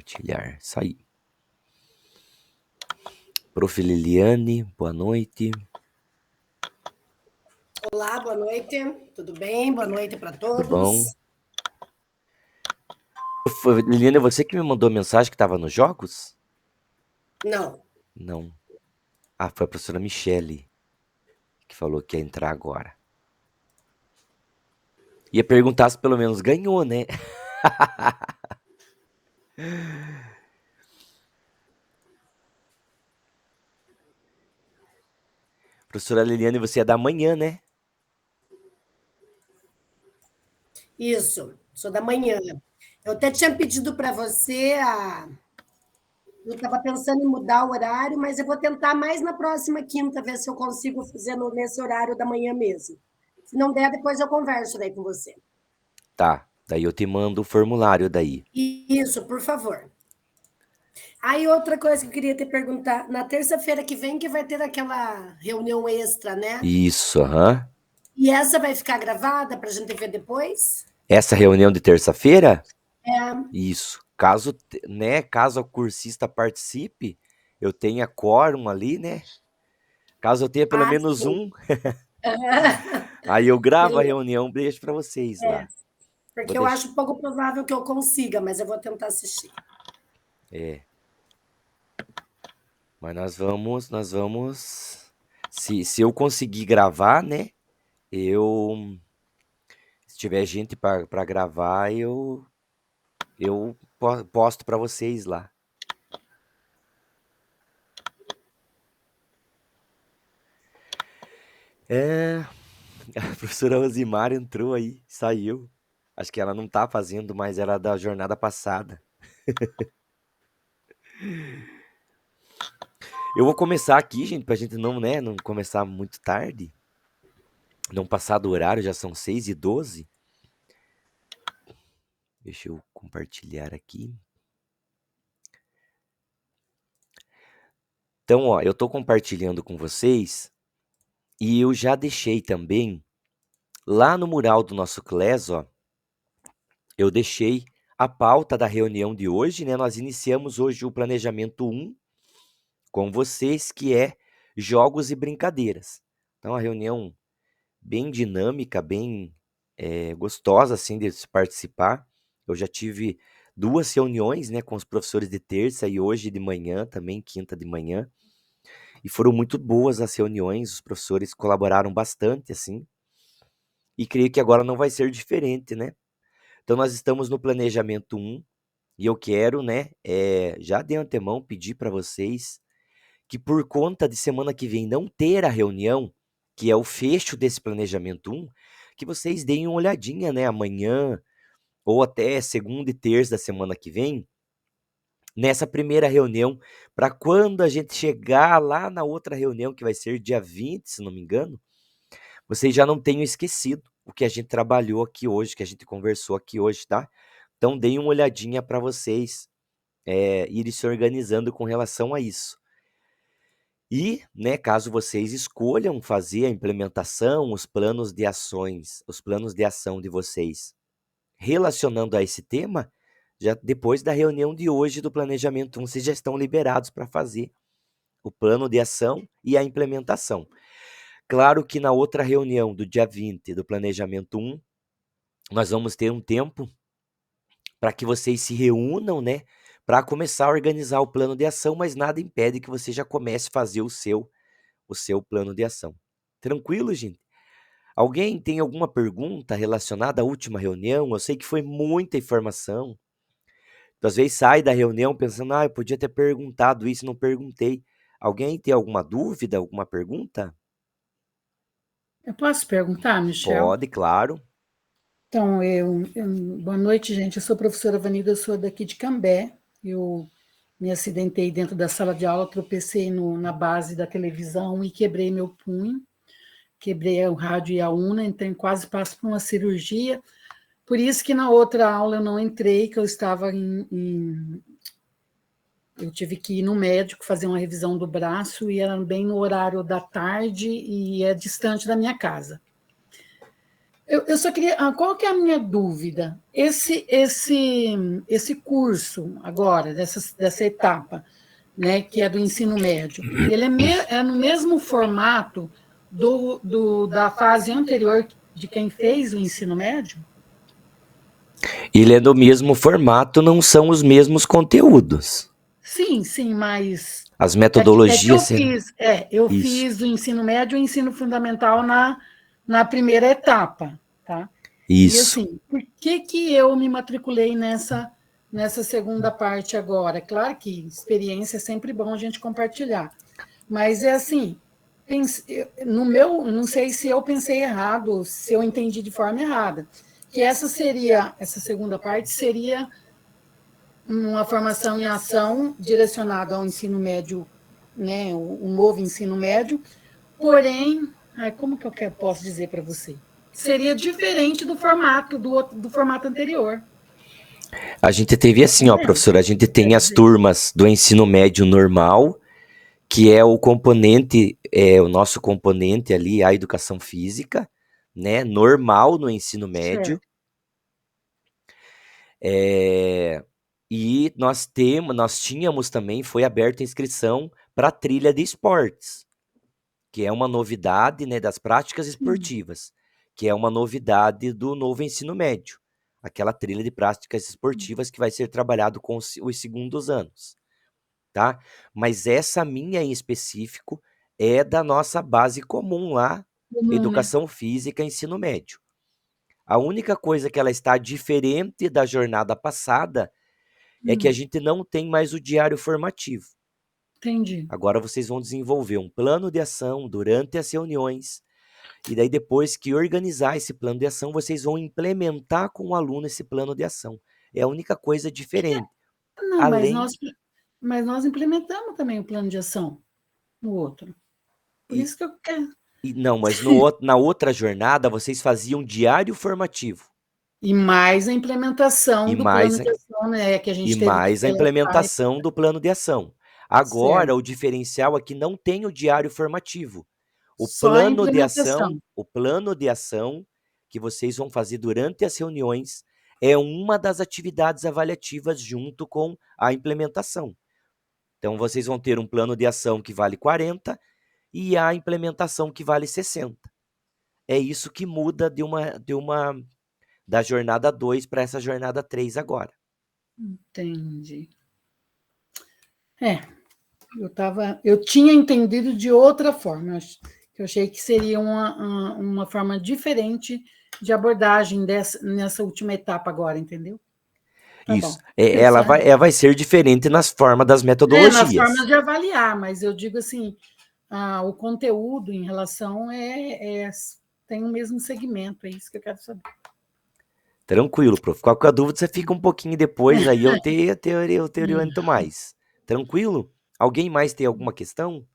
Compartilhar. Saí. Prof. Liliane, boa noite. Olá, boa noite. Tudo bem? Boa noite para Tudo bom? todos. Liliane, é você que me mandou a mensagem que estava nos jogos? Não. Não. Ah, foi a professora Michele que falou que ia entrar agora. Ia perguntar se pelo menos ganhou, né? Professora Liliane, você é da manhã, né? Isso, sou da manhã. Eu até tinha pedido para você Eu estava pensando em mudar o horário, mas eu vou tentar mais na próxima quinta, ver se eu consigo fazer nesse horário da manhã mesmo. Se não der, depois eu converso daí com você. Tá. Daí eu te mando o formulário daí. Isso, por favor. Aí outra coisa que eu queria te perguntar, na terça-feira que vem que vai ter aquela reunião extra, né? Isso, aham. E essa vai ficar gravada para a gente ver depois? Essa reunião de terça-feira? É. Isso. Caso, né, caso o cursista participe, eu tenha quórum ali, né? Caso eu tenha pelo Ah, menos sim. um, aí eu gravo a Beleza. reunião, deixo para vocês É, lá. Vou porque eu deixar. acho pouco provável que eu consiga, mas eu vou tentar assistir. É, mas nós vamos. Se eu conseguir gravar, né? Eu, se tiver gente para gravar, eu posto para vocês lá. É, a professora Rosimar entrou aí, saiu. Acho que ela não tá fazendo, mas era da jornada passada. Eu vou começar aqui, gente, pra gente não, né, não começar muito tarde. Não passar do horário, já são 6h12. Deixa eu compartilhar aqui. Então, ó, eu tô compartilhando com vocês e eu já deixei também lá no mural do nosso class, ó, eu deixei a pauta da reunião de hoje, né? Nós iniciamos hoje o planejamento 1 com vocês, que é jogos e brincadeiras. Então, a reunião bem dinâmica, bem gostosa, assim, de se participar. Eu já tive 2 reuniões, né, com os professores de terça e hoje de manhã também, quinta de manhã. E foram muito boas as reuniões, os professores colaboraram bastante, assim. E creio que agora não vai ser diferente, né? Então, nós estamos no planejamento 1 e eu quero, né, já de antemão pedir para vocês que por conta de semana que vem não ter a reunião, que é o fecho desse planejamento 1, que vocês deem uma olhadinha, né, amanhã ou até segunda e terça da semana que vem, nessa primeira reunião, para quando a gente chegar lá na outra reunião, que vai ser dia 20, se não me engano, vocês já não tenham esquecido o que a gente trabalhou aqui hoje, que a gente conversou aqui hoje, tá? Então, deem uma olhadinha para vocês irem se organizando com relação a isso. E, né, caso vocês escolham fazer a implementação, os planos de ações, os planos de ação de vocês relacionando a esse tema, já depois da reunião de hoje do planejamento 1, vocês já estão liberados para fazer o plano de ação e a implementação. Claro que na outra reunião do dia 20 do planejamento 1, nós vamos ter um tempo para que vocês se reúnam, né, para começar a organizar o plano de ação, mas nada impede que você já comece a fazer o seu plano de ação. Tranquilo, gente? Alguém tem alguma pergunta relacionada à última reunião? Eu sei que foi muita informação. Tu às vezes sai da reunião pensando, eu podia ter perguntado isso, não perguntei. Alguém tem alguma dúvida, alguma pergunta? Eu posso perguntar, Michel? Pode, claro. Então, boa noite, gente. Eu sou a professora Vanida, eu sou daqui de Cambé. Eu me acidentei dentro da sala de aula, tropecei na base da televisão e quebrei meu punho. Quebrei o rádio e a una, então quase passo por uma cirurgia. Por isso que na outra aula eu não entrei, que eu estava eu tive que ir no médico fazer uma revisão do braço e era bem no horário da tarde e é distante da minha casa. Eu só queria. Qual que é a minha dúvida? Esse curso agora, dessa etapa, né, que é do ensino médio, ele é no mesmo formato da fase anterior de quem fez o ensino médio? Ele é do mesmo formato, não são os mesmos conteúdos. Sim, sim, mas As é que metodologias serão. eu Isso, fiz o ensino médio e o ensino fundamental na primeira etapa, tá? E isso. assim, por que eu me matriculei nessa segunda parte agora? Claro que experiência é sempre bom a gente compartilhar, mas é assim, no meu, não sei se eu pensei errado, se eu entendi de forma errada, que essa segunda parte seria uma formação em ação direcionada ao ensino médio, né, o novo ensino médio, porém, como que eu posso dizer para você? Seria diferente do formato do formato anterior. A gente teve assim, ó, Entende? professor, a gente Quer tem as dizer, turmas do ensino médio normal, que é o componente, o nosso componente ali, a educação física, né, normal no ensino médio. certo. E nós tínhamos também, foi aberta a inscrição para a trilha de esportes, que é uma novidade, né, das práticas Sim. esportivas, que é uma novidade do novo ensino médio, aquela trilha de práticas esportivas que vai ser trabalhado com os segundos anos, tá? Mas essa minha em específico é da nossa base comum lá, Comum, né? educação física, ensino médio. A única coisa que ela está diferente da jornada passada é que a gente não tem mais o diário formativo. Entendi. Agora vocês vão desenvolver um plano de ação durante as reuniões, e daí depois que organizar esse plano de ação, vocês vão implementar com o aluno esse plano de ação. É a única coisa diferente. Não, Além mas nós implementamos também o plano de ação no outro. Por e, isso que eu quero. não, mas na outra jornada vocês faziam diário formativo E mais a implementação e do plano mais de ação, né? Que a e gente teve que mais a colocar. implementação do plano de ação. Agora Certo. o diferencial é que não tem o diário formativo. Só a implementação. O plano de ação que vocês vão fazer durante as reuniões é uma das atividades avaliativas junto com a implementação. Então vocês vão ter um plano de ação que vale 40 e a implementação que vale 60. É isso que muda da jornada 2 para essa jornada 3 agora. Entendi. Eu tinha entendido de outra forma. Eu achei que seria uma forma diferente de abordagem nessa última etapa agora, entendeu? Tá Isso. bom. Interessante. Ela vai ser diferente nas formas das Nas formas metodologias. de avaliar, mas eu digo assim, o conteúdo em relação tem o mesmo segmento, é isso que eu quero saber. Tranquilo, prof. Qualquer dúvida você fica um pouquinho depois, aí eu te oriento mais. Tranquilo? Alguém mais tem alguma questão?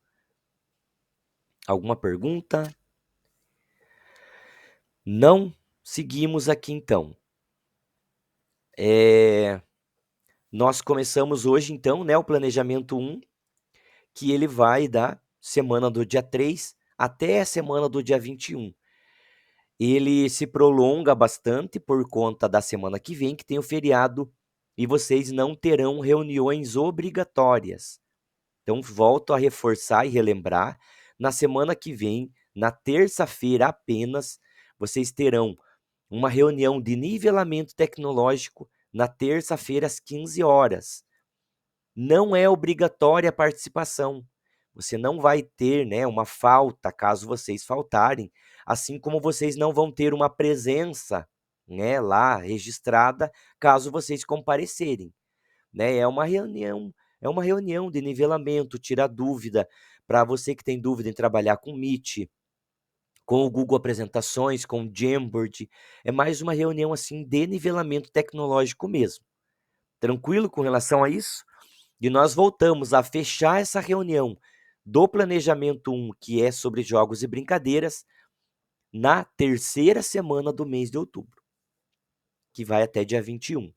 Alguma pergunta? Não? Seguimos aqui então. Nós começamos hoje então, né, o planejamento 1, que ele vai da semana do dia 3 até a semana do dia 21. Ele se prolonga bastante por conta da semana que vem, que tem o feriado, e vocês não terão reuniões obrigatórias. Então, volto a reforçar e relembrar, na semana que vem, na terça-feira apenas, vocês terão uma reunião de nivelamento tecnológico na terça-feira às 15 horas. Não é obrigatória a participação. Você não vai ter, né, uma falta caso vocês faltarem, assim como vocês não vão ter uma presença, né, lá registrada caso vocês comparecerem, né? É uma reunião de nivelamento, tirar dúvida para você que tem dúvida em trabalhar com Meet, com o Google Apresentações, com o Jamboard. É mais uma reunião assim de nivelamento tecnológico mesmo. Tranquilo com relação a isso? E nós voltamos a fechar essa reunião do planejamento 1, que é sobre jogos e brincadeiras, na terceira semana do mês de outubro, que vai até dia 21.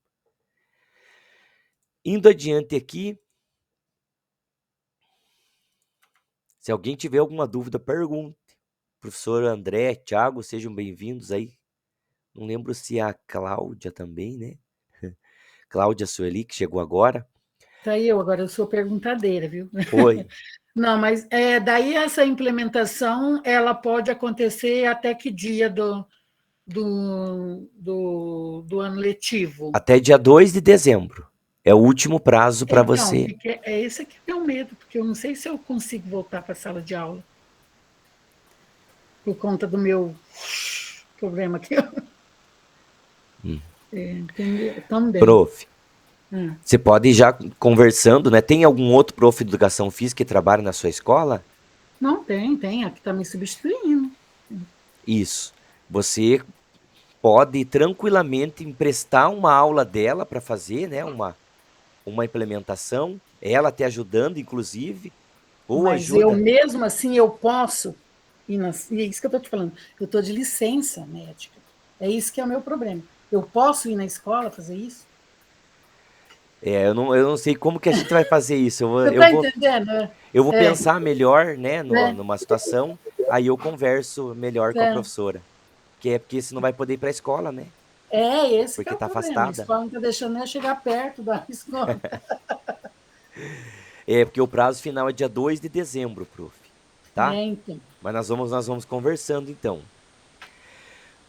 Indo adiante aqui, se alguém tiver alguma dúvida, pergunte. Professor André, Thiago, sejam bem-vindos aí. Não lembro se a Cláudia também, né? Cláudia Sueli, que chegou agora. Tá aí agora eu sou perguntadeira, viu? Oi. Não, mas daí essa implementação, ela pode acontecer até que dia do ano letivo? Até dia 2 de dezembro. É o último prazo para Então, você. porque é esse que é o meu medo, porque eu não sei se eu consigo voltar para a sala de aula por conta do meu problema aqui. Entendeu? Também. Prof, você pode ir já conversando, né? Tem algum outro prof de educação física que trabalha na sua escola? Não, tem, aqui está me substituindo. Isso. Você pode tranquilamente emprestar uma aula dela para fazer, né? Uma implementação, ela te ajudando, inclusive, ou Mas eu ajuda. mesmo assim, eu posso ir e é isso que eu estou te falando, eu estou de licença médica. É isso que é o meu problema. Eu posso ir na escola fazer isso? Eu não sei como que a gente vai fazer isso. Você está entendendo? Eu vou É, pensar melhor, né, é, numa situação, aí eu converso melhor com a é. professora. Porque você não vai poder ir para a escola, né? Esse que é Porque o tá problema. A afastada. escola não está deixando nem eu chegar perto da escola. Porque o prazo final é dia 2 de dezembro, prof. Tá? Então. Mas nós vamos conversando então.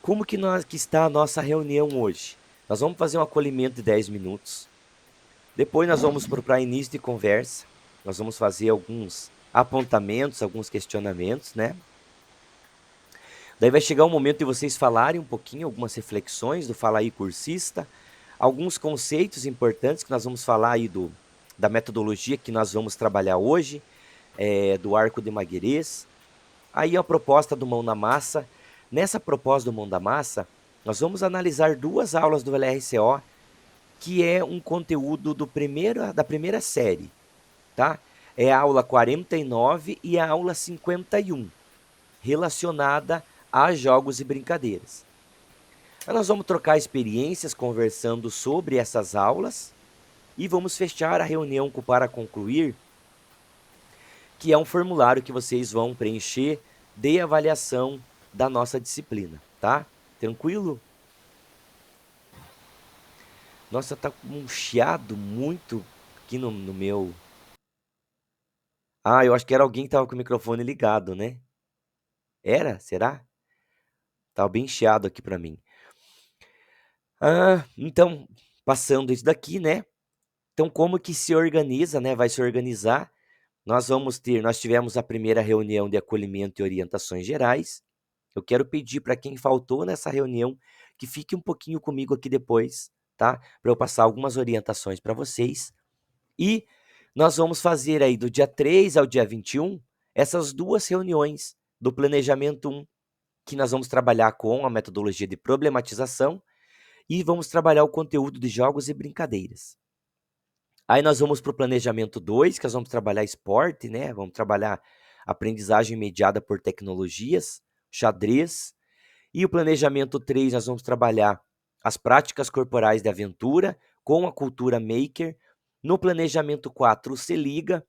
Como que está a nossa reunião hoje? Nós vamos fazer um acolhimento de 10 minutos. Depois nós vamos para início de conversa. Nós vamos fazer alguns apontamentos, alguns questionamentos, né? Daí vai chegar o momento de vocês falarem um pouquinho, algumas reflexões do Fala Aí Cursista, alguns conceitos importantes que nós vamos falar aí da metodologia que nós vamos trabalhar hoje, do arco de Maguerês. Aí a proposta do Mão na Massa. Nessa proposta do Mão da Massa, nós vamos analisar 2 aulas do LRCO, que é um conteúdo da primeira série, tá? É a aula 49 e a aula 51, relacionada a jogos e brincadeiras. Aí nós vamos trocar experiências conversando sobre essas aulas e vamos fechar a reunião para concluir, que é um formulário que vocês vão preencher de avaliação da nossa disciplina, tá? Tranquilo? Nossa, tá com um chiado muito aqui no meu... Ah, eu acho que era alguém que tava com o microfone ligado, né? Era? Será? Tava bem chiado aqui para mim. Então, passando isso daqui, né? Então, como que se organiza, né? Vai se organizar. Nós tivemos a primeira reunião de acolhimento e orientações gerais. Eu quero pedir para quem faltou nessa reunião que fique um pouquinho comigo aqui depois, tá? Para eu passar algumas orientações para vocês. E nós vamos fazer aí do dia 3 ao dia 21 essas 2 reuniões do planejamento 1, que nós vamos trabalhar com a metodologia de problematização e vamos trabalhar o conteúdo de jogos e brincadeiras. Aí nós vamos para o planejamento 2, que nós vamos trabalhar esporte, né? Vamos trabalhar aprendizagem mediada por tecnologias, xadrez. E o planejamento 3, nós vamos trabalhar as práticas corporais de aventura com a cultura maker. No planejamento 4, o Se Liga.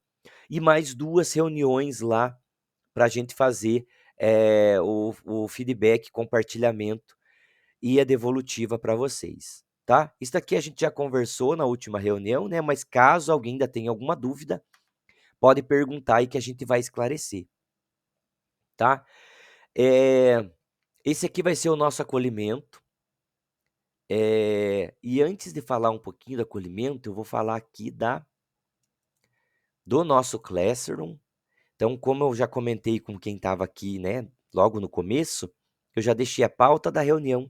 E mais 2 reuniões lá para a gente fazer o feedback, compartilhamento e a devolutiva para vocês, tá? Isso aqui a gente já conversou na última reunião, né? Mas caso alguém ainda tenha alguma dúvida, pode perguntar aí que a gente vai esclarecer, tá? Esse aqui vai ser o nosso acolhimento. E antes de falar um pouquinho do acolhimento, eu vou falar aqui do nosso Classroom. Então, como eu já comentei com quem estava aqui, né, logo no começo, eu já deixei a pauta da reunião,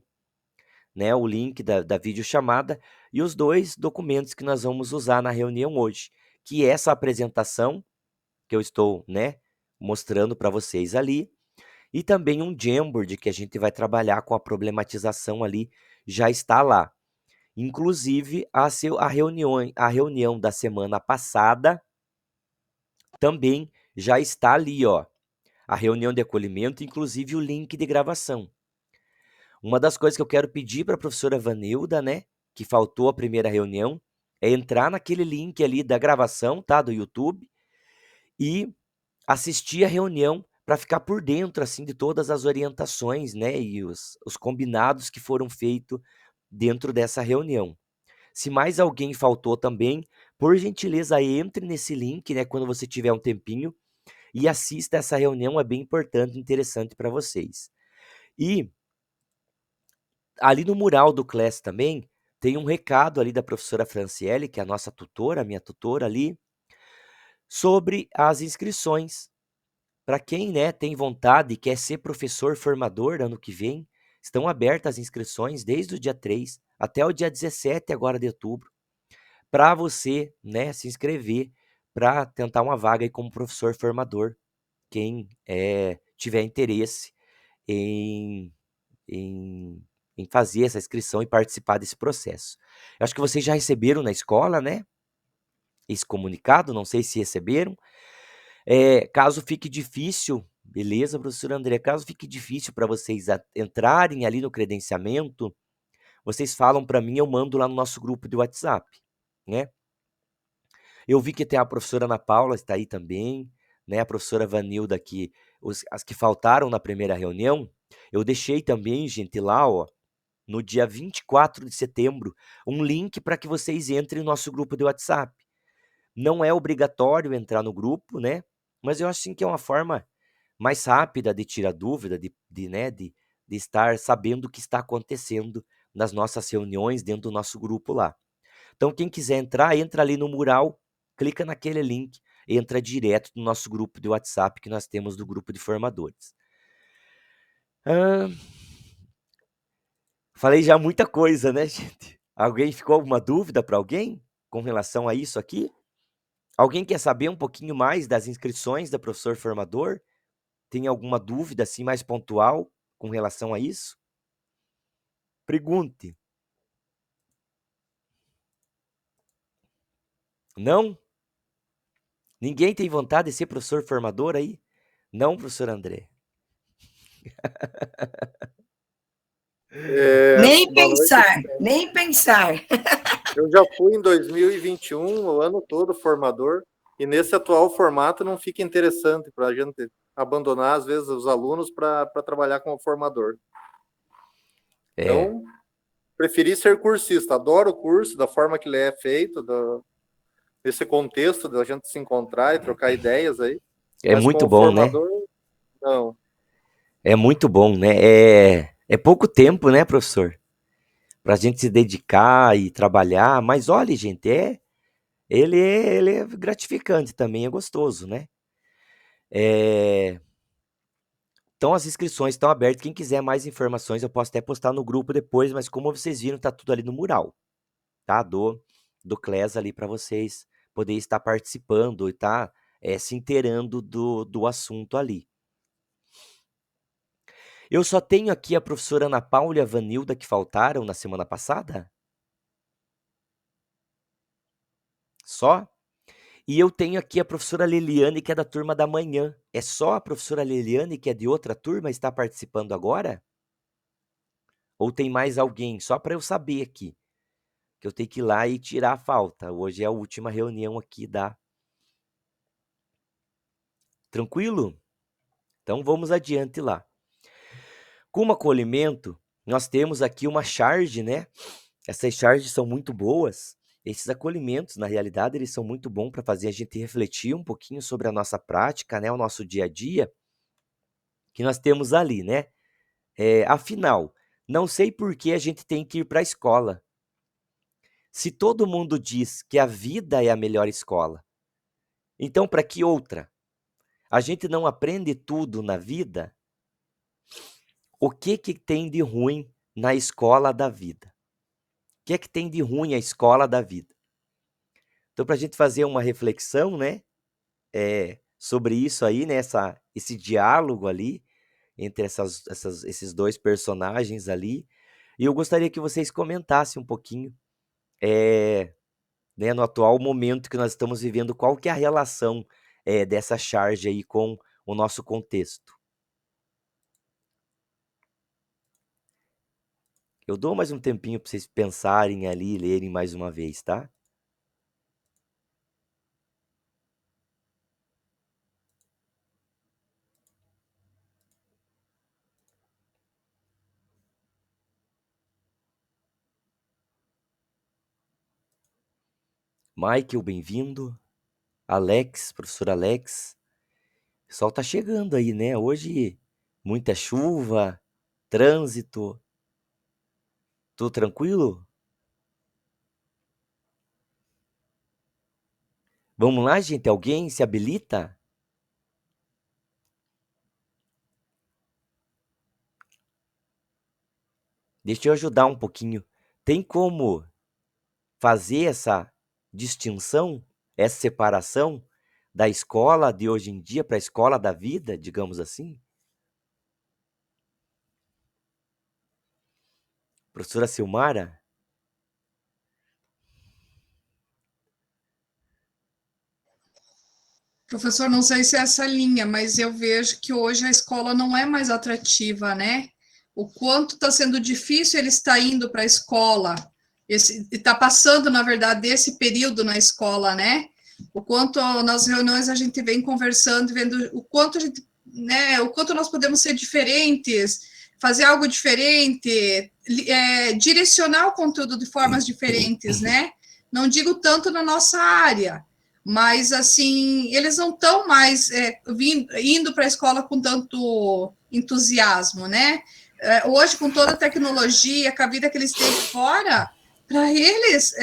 né, o link da videochamada e os 2 documentos que nós vamos usar na reunião hoje, que é essa apresentação que eu estou, né, mostrando para vocês ali, e também um Jamboard que a gente vai trabalhar com a problematização ali, já está lá. Inclusive, a reunião da semana passada também já está ali, ó. A reunião de acolhimento, inclusive o link de gravação. Uma das coisas que eu quero pedir para a professora Vanilda, né, que faltou a primeira reunião, é entrar naquele link ali da gravação, tá, do YouTube, e assistir a reunião para ficar por dentro, assim, de todas as orientações, né, e os combinados que foram feitos dentro dessa reunião. Se mais alguém faltou também, por gentileza, entre nesse link, né, quando você tiver um tempinho, e assista essa reunião, é bem importante e interessante para vocês. E ali no mural do Class também, tem um recado ali da professora Franciele, que é a nossa tutora, a minha tutora ali, sobre as inscrições. Para quem, né, tem vontade e quer ser professor formador ano que vem, estão abertas as inscrições desde o dia 3 até o dia 17 agora de outubro, para você, né, se inscrever para tentar uma vaga aí como professor formador, quem tiver interesse em, em, em fazer essa inscrição e participar desse processo. Eu acho que vocês já receberam na escola, né, esse comunicado, não sei se receberam. Caso fique difícil, beleza, professor André, caso fique difícil para vocês entrarem ali no credenciamento, vocês falam para mim, eu mando lá no nosso grupo de WhatsApp, né? Eu vi que tem a professora Ana Paula, está aí também, né? A professora Vanilda aqui, as que faltaram na primeira reunião, eu deixei também, gente, lá, ó, no dia 24 de setembro, um link para que vocês entrem no nosso grupo de WhatsApp. Não é obrigatório entrar no grupo, né? Mas eu acho assim, que é uma forma mais rápida de tirar dúvida, de estar sabendo o que está acontecendo nas nossas reuniões dentro do nosso grupo lá. Então, quem quiser entrar, entra ali no mural, clica naquele link, entra direto no nosso grupo de WhatsApp que nós temos do grupo de formadores. Falei já muita coisa, né, gente? Alguém ficou alguma dúvida para alguém com relação a isso aqui? Alguém quer saber um pouquinho mais das inscrições da professor formador? Tem alguma dúvida assim mais pontual com relação a isso? Pergunte. Não? Ninguém tem vontade de ser professor formador aí? Não, professor André? Nem Boa noite. pensar, nem pensar. Eu já fui em 2021, o ano todo formador, e nesse atual formato não fica interessante para a gente abandonar, às vezes, os alunos para trabalhar como formador. Então, preferi ser cursista. Adoro o curso, da forma que ele é feito, nesse contexto da gente se encontrar e trocar ideias aí. É Mas muito como bom, né? formador, não. É muito bom, né? É pouco tempo, né, professor? Pra gente se dedicar e trabalhar. Mas olha, gente, ele é gratificante também, é gostoso, né? Então as inscrições estão abertas. Quem quiser mais informações, eu posso até postar no grupo depois, mas como vocês viram, tá tudo ali no mural, tá? Do CLES ali para vocês poderem estar participando e tá se inteirando do assunto ali. Eu só tenho aqui a professora Ana Paula e a Vanilda que faltaram na semana passada? Só? E eu tenho aqui a professora Liliane, que é da turma da manhã. É só a professora Liliane, que é de outra turma, está participando agora? Ou tem mais alguém? Só para eu saber aqui, que eu tenho que ir lá e tirar a falta. Hoje é a última reunião aqui da... Tranquilo? Então vamos adiante lá. Como acolhimento, nós temos aqui uma charge, né? Essas charges são muito boas. Esses acolhimentos, na realidade, eles são muito bons para fazer a gente refletir um pouquinho sobre a nossa prática, né? O nosso dia a dia, que nós temos ali, né? Afinal, não sei por que a gente tem que ir para a escola. Se todo mundo diz que a vida é a melhor escola, então para que outra? A gente não aprende tudo na vida? O que tem de ruim na escola da vida? O que é que tem de ruim a escola da vida? Então, para a gente fazer uma reflexão, né, sobre isso aí, né, esse diálogo ali entre esses dois personagens ali, e eu gostaria que vocês comentassem um pouquinho, né, no atual momento que nós estamos vivendo, qual que é a relação dessa charge aí com o nosso contexto. Eu dou mais um tempinho para vocês pensarem ali e lerem mais uma vez, tá? Michael, bem-vindo. Alex, professor Alex. O pessoal tá chegando aí, né? Hoje, muita chuva, trânsito. Tudo tranquilo? Vamos lá, gente? Alguém se habilita? Deixa eu ajudar um pouquinho. Tem como fazer essa distinção, essa separação da escola de hoje em dia para a escola da vida, digamos assim? Professora Silmara? Professor, não sei se é essa linha, mas eu vejo que hoje a escola não é mais atrativa, né? O quanto está sendo difícil ele estar indo para a escola, está passando, na verdade, esse período na escola, né? O quanto nas reuniões a gente vem conversando, vendo o quanto a gente, né? O quanto nós podemos ser diferentes, fazer algo diferente, direcionar o conteúdo de formas diferentes, né? Não digo tanto na nossa área, mas assim eles não estão mais indo para a escola com tanto entusiasmo, né? Hoje, com toda a tecnologia, com a vida que eles têm fora, para eles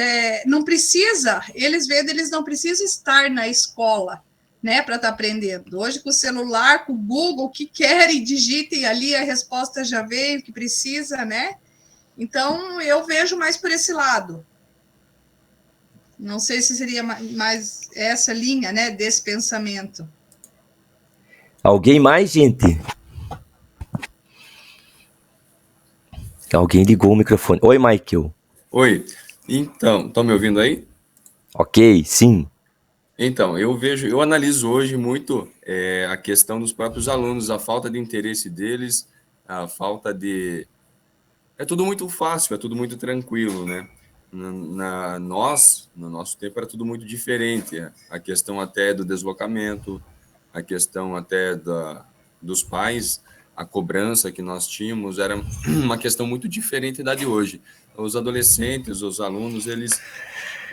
não precisa, eles não precisam estar na escola, né, para estar aprendendo. Hoje, com o celular, com o Google, o que querem, digitem ali, a resposta já veio, o que precisa, né? Então, eu vejo mais por esse lado. Não sei se seria mais essa linha, né, desse pensamento. Alguém mais, gente? Alguém ligou o microfone. Oi, Michael. Oi, então, estão me ouvindo aí? Ok, sim. Então, eu analiso hoje muito a questão dos próprios alunos, a falta de interesse deles, a falta de... É tudo muito fácil, é tudo muito tranquilo, né? No nosso tempo, era tudo muito diferente. A questão até do deslocamento, a questão até dos pais, a cobrança que nós tínhamos era uma questão muito diferente da de hoje. Os adolescentes, os alunos,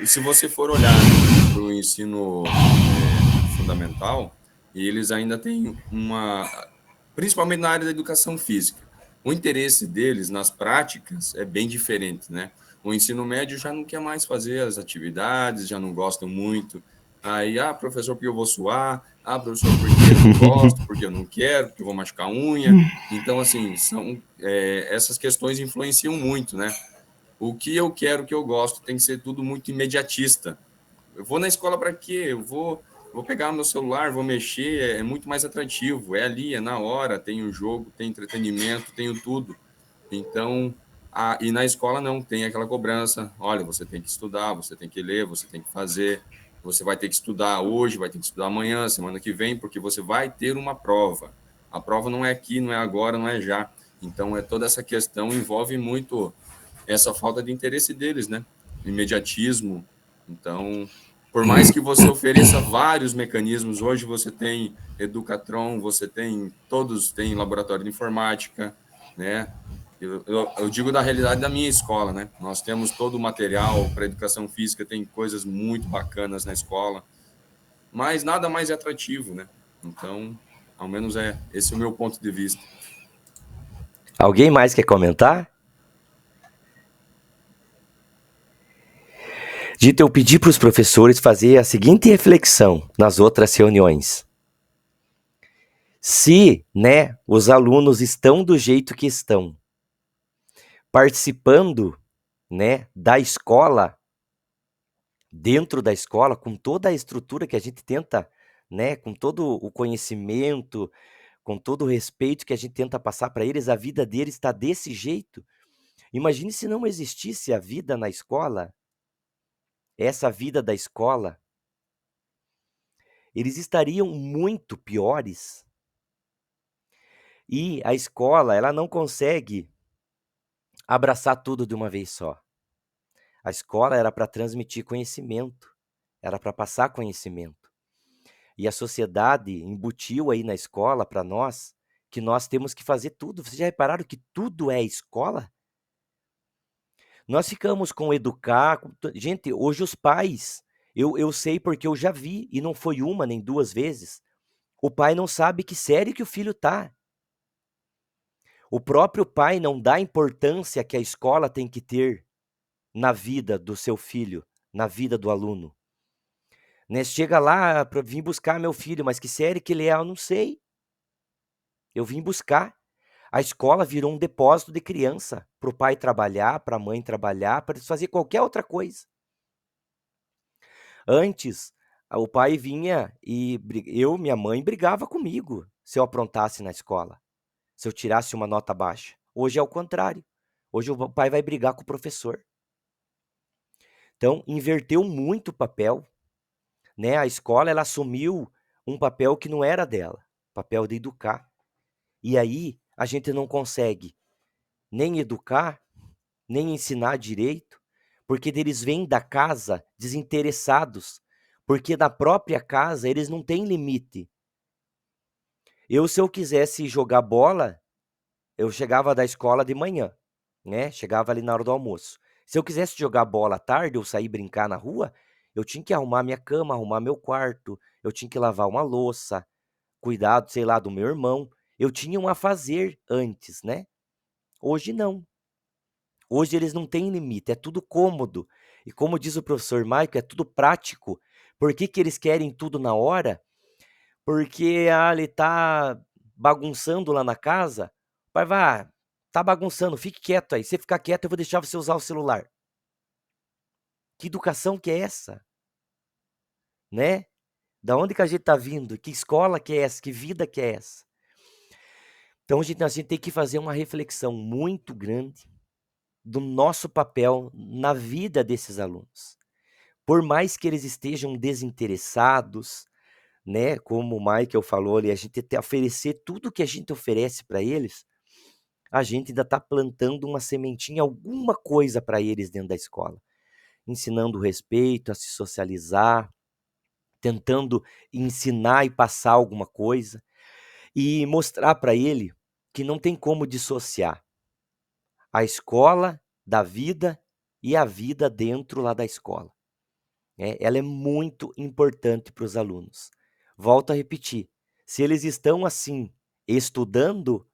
se você for olhar para o ensino fundamental, eles ainda têm principalmente na área da educação física, o interesse deles nas práticas é bem diferente, né? O ensino médio já não quer mais fazer as atividades, já não gostam muito. Aí, professor, porque eu vou suar. Professor, porque eu não gosto, porque eu não quero, porque eu vou machucar a unha. Então, assim, essas questões influenciam muito, né? O que eu quero, o que eu gosto, tem que ser tudo muito imediatista. Eu vou na escola para quê? Eu vou pegar meu celular, vou mexer, é muito mais atrativo. É ali, é na hora, tem o jogo, tem entretenimento, tem tudo. Então, e na escola não, tem aquela cobrança. Olha, você tem que estudar, você tem que ler, você tem que fazer. Você vai ter que estudar hoje, vai ter que estudar amanhã, semana que vem, porque você vai ter uma prova. A prova não é aqui, não é agora, não é já. Então, toda essa questão envolve muito essa falta de interesse deles, né? Imediatismo. Então, por mais que você ofereça vários mecanismos, hoje você tem Educatron, todos têm laboratório de informática, né? Eu digo da realidade da minha escola, né? Nós temos todo o material para educação física, tem coisas muito bacanas na escola, mas nada mais é atrativo, né? Então, ao menos esse é o meu ponto de vista. Alguém mais quer comentar? Dito, eu pedi para os professores fazer a seguinte reflexão nas outras reuniões. Se, né, os alunos estão do jeito que estão, participando, né, da escola, dentro da escola, com toda a estrutura que a gente tenta, né, com todo o conhecimento, com todo o respeito que a gente tenta passar para eles, a vida deles está desse jeito. Imagine se não existisse a vida na escola, essa vida da escola, eles estariam muito piores. E a escola, ela não consegue abraçar tudo de uma vez só. A escola era para transmitir conhecimento, era para passar conhecimento. E a sociedade embutiu aí na escola para nós que nós temos que fazer tudo. Vocês já repararam que tudo é escola? Nós ficamos com educar. Gente, hoje os pais, Eu sei porque eu já vi, e não foi uma nem duas vezes, o pai não sabe que série que o filho tá. O próprio pai não dá a importância que a escola tem que ter na vida do seu filho, na vida do aluno. Né? Chega lá para vir buscar meu filho, mas que série que ele é, eu não sei. Eu vim buscar. A escola virou um depósito de criança para o pai trabalhar, para a mãe trabalhar, para fazer qualquer outra coisa. Antes, o pai vinha e minha mãe brigava comigo se eu aprontasse na escola, se eu tirasse uma nota baixa. Hoje é o contrário. Hoje o pai vai brigar com o professor. Então, inverteu muito o papel, né? A escola, ela assumiu um papel que não era dela, papel de educar. E aí, a gente não consegue nem educar, nem ensinar direito, porque eles vêm da casa desinteressados, porque na própria casa eles não têm limite. Se eu quisesse jogar bola, eu chegava da escola de manhã, né? Chegava ali na hora do almoço. Se eu quisesse jogar bola à tarde ou sair brincar na rua, eu tinha que arrumar minha cama, arrumar meu quarto, eu tinha que lavar uma louça, cuidar, sei lá, do meu irmão. Eu tinha um afazer antes, né? Hoje não. Hoje eles não têm limite, é tudo cômodo. E como diz o professor Maico, é tudo prático. Por que que eles querem tudo na hora? Porque ele tá bagunçando lá na casa. Pai, vá, tá bagunçando, fique quieto aí. Se ficar quieto, eu vou deixar você usar o celular. Que educação que é essa? Né? Da onde que a gente tá vindo? Que escola que é essa? Que vida que é essa? Então, a gente tem que fazer uma reflexão muito grande do nosso papel na vida desses alunos. Por mais que eles estejam desinteressados, né, como o Michael falou ali, a gente oferecer tudo que a gente oferece para eles, a gente ainda está plantando uma sementinha, alguma coisa para eles dentro da escola. Ensinando o respeito, a se socializar, tentando ensinar e passar alguma coisa, e mostrar para ele que não tem como dissociar a escola da vida e a vida dentro lá da escola. Ela é muito importante para os alunos. Volto a repetir, se eles estão assim, estudando,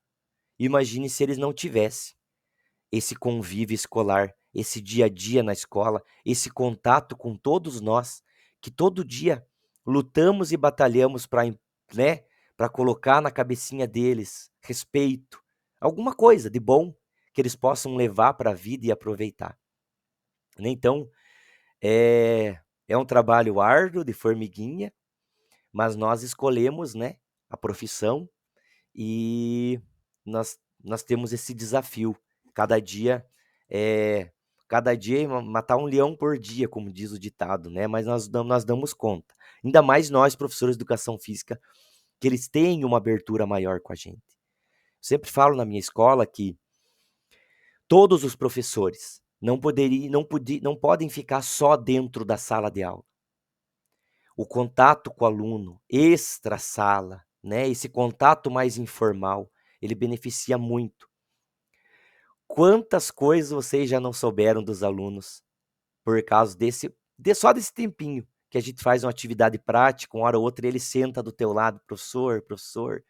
imagine se eles não tivessem esse convívio escolar, esse dia a dia na escola, esse contato com todos nós, que todo dia lutamos e batalhamos para, né, para colocar na cabecinha deles respeito, alguma coisa de bom que eles possam levar para a vida e aproveitar. Então, é um trabalho árduo, de formiguinha, mas nós escolhemos, né, a profissão e nós temos esse desafio. Cada dia matar um leão por dia, como diz o ditado, né? Mas nós damos conta. Ainda mais nós, professores de educação física, que eles têm uma abertura maior com a gente. Sempre falo na minha escola que todos os professores não podem ficar só dentro da sala de aula. O contato com o aluno, extra-sala, né? Esse contato mais informal, ele beneficia muito. Quantas coisas vocês já não souberam dos alunos por causa só desse tempinho que a gente faz uma atividade prática, uma hora ou outra ele senta do teu lado, professor,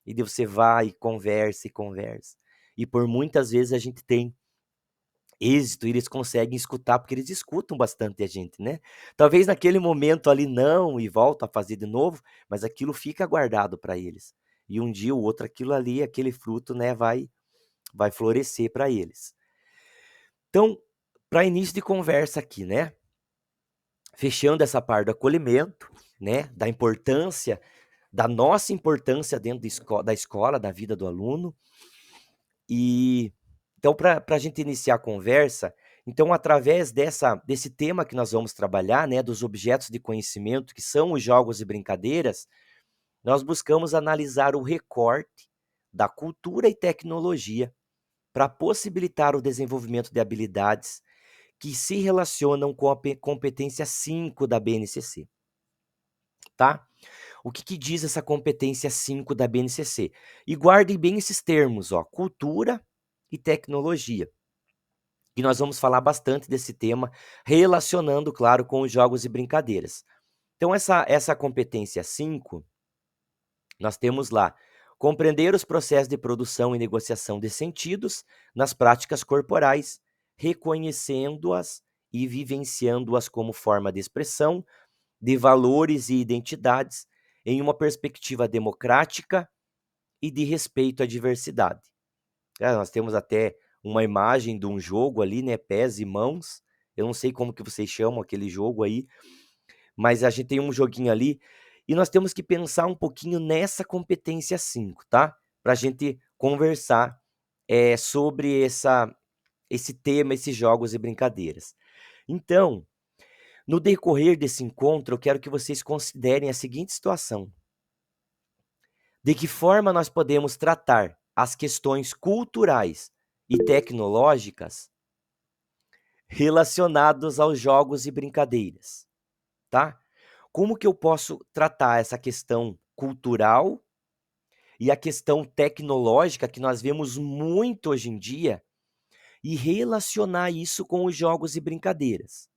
e daí você vai e conversa. E por muitas vezes a gente tem êxito, e eles conseguem escutar, porque eles escutam bastante a gente, né? Talvez naquele momento ali não, e volta a fazer de novo, mas aquilo fica guardado para eles. E um dia ou outro aquilo ali, aquele fruto, né, vai florescer para eles. Então, para início de conversa aqui, né? Fechando essa parte do acolhimento, né? Da importância, da nossa importância dentro da escola, da vida do aluno. E então, para a gente iniciar a conversa, então, através desse tema que nós vamos trabalhar, né, dos objetos de conhecimento, que são os jogos e brincadeiras, nós buscamos analisar o recorte da cultura e tecnologia para possibilitar o desenvolvimento de habilidades que se relacionam com a competência 5 da BNCC. Tá? O que diz essa competência 5 da BNCC? E guardem bem esses termos, ó, cultura e tecnologia. E nós vamos falar bastante desse tema, relacionando, claro, com os jogos e brincadeiras. Então, essa competência 5, nós temos lá compreender os processos de produção e negociação de sentidos nas práticas corporais, reconhecendo-as e vivenciando-as como forma de expressão de valores e identidades em uma perspectiva democrática e de respeito à diversidade. Nós temos até uma imagem de um jogo ali, né? Pés e mãos. Eu não sei como que vocês chamam aquele jogo aí, mas a gente tem um joguinho ali e nós temos que pensar um pouquinho nessa competência 5, tá? Para a gente conversar sobre esse tema, esses jogos e brincadeiras. Então, no decorrer desse encontro, eu quero que vocês considerem a seguinte situação. De que forma nós podemos tratar as questões culturais e tecnológicas relacionadas aos jogos e brincadeiras, tá? Como que eu posso tratar essa questão cultural e a questão tecnológica que nós vemos muito hoje em dia e relacionar isso com os jogos e brincadeiras?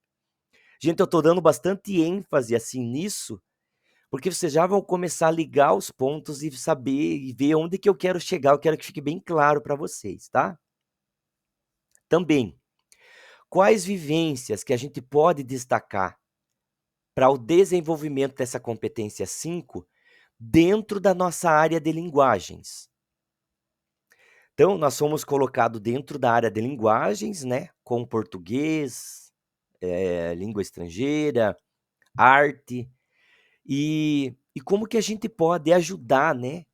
Gente, eu estou dando bastante ênfase assim nisso, porque vocês já vão começar a ligar os pontos e saber e ver onde que eu quero chegar. Eu quero que fique bem claro para vocês, tá? Também, quais vivências que a gente pode destacar para o desenvolvimento dessa competência 5 dentro da nossa área de linguagens? Então, nós somos colocados dentro da área de linguagens, né? Com português, língua estrangeira, arte. E como que a gente pode ajudar, né?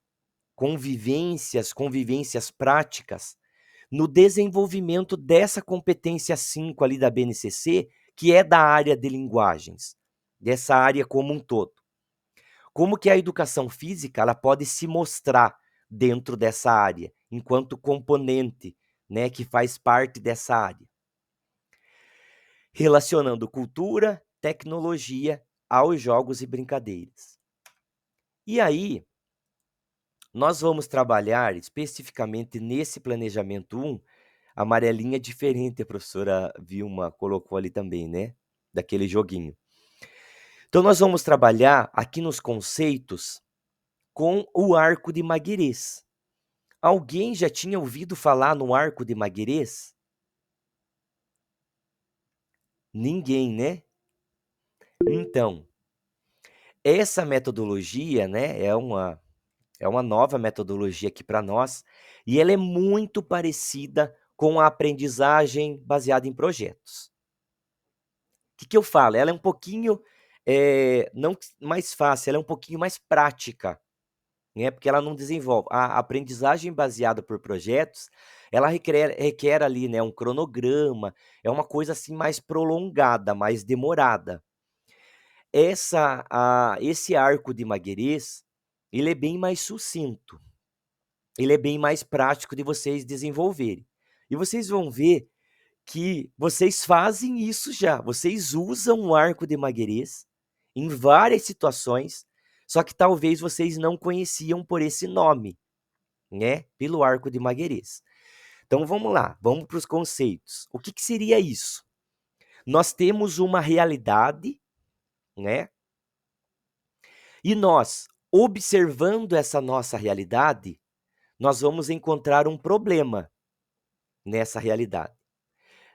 Convivências práticas no desenvolvimento dessa competência 5 ali da BNCC, que é da área de linguagens, dessa área como um todo. Como que a educação física ela pode se mostrar dentro dessa área, enquanto componente, né, que faz parte dessa área. Relacionando cultura, tecnologia aos jogos e brincadeiras. E aí, nós vamos trabalhar especificamente nesse planejamento 1, a amarelinha diferente, a professora Vilma colocou ali também, né? Daquele joguinho. Então, nós vamos trabalhar aqui nos conceitos com o arco de Maguires. Alguém já tinha ouvido falar no arco de Maguires? Ninguém, né? Então, essa metodologia, né, é uma nova metodologia aqui para nós, e ela é muito parecida com a aprendizagem baseada em projetos. O que eu falo? Ela é um pouquinho, não mais fácil, ela é um pouquinho mais prática, né? Porque ela não desenvolve. A aprendizagem baseada por projetos, ela requer ali, né, um cronograma, é uma coisa assim mais prolongada, mais demorada. Esse arco de Maguires, ele é bem mais sucinto. Ele é bem mais prático de vocês desenvolverem. E vocês vão ver que vocês fazem isso já. Vocês usam o arco de Maguires em várias situações, só que talvez vocês não conheciam por esse nome, né? Pelo arco de Maguires. Então vamos lá, vamos para os conceitos. O que seria isso? Nós temos uma realidade, né? E nós, observando essa nossa realidade, nós vamos encontrar um problema nessa realidade.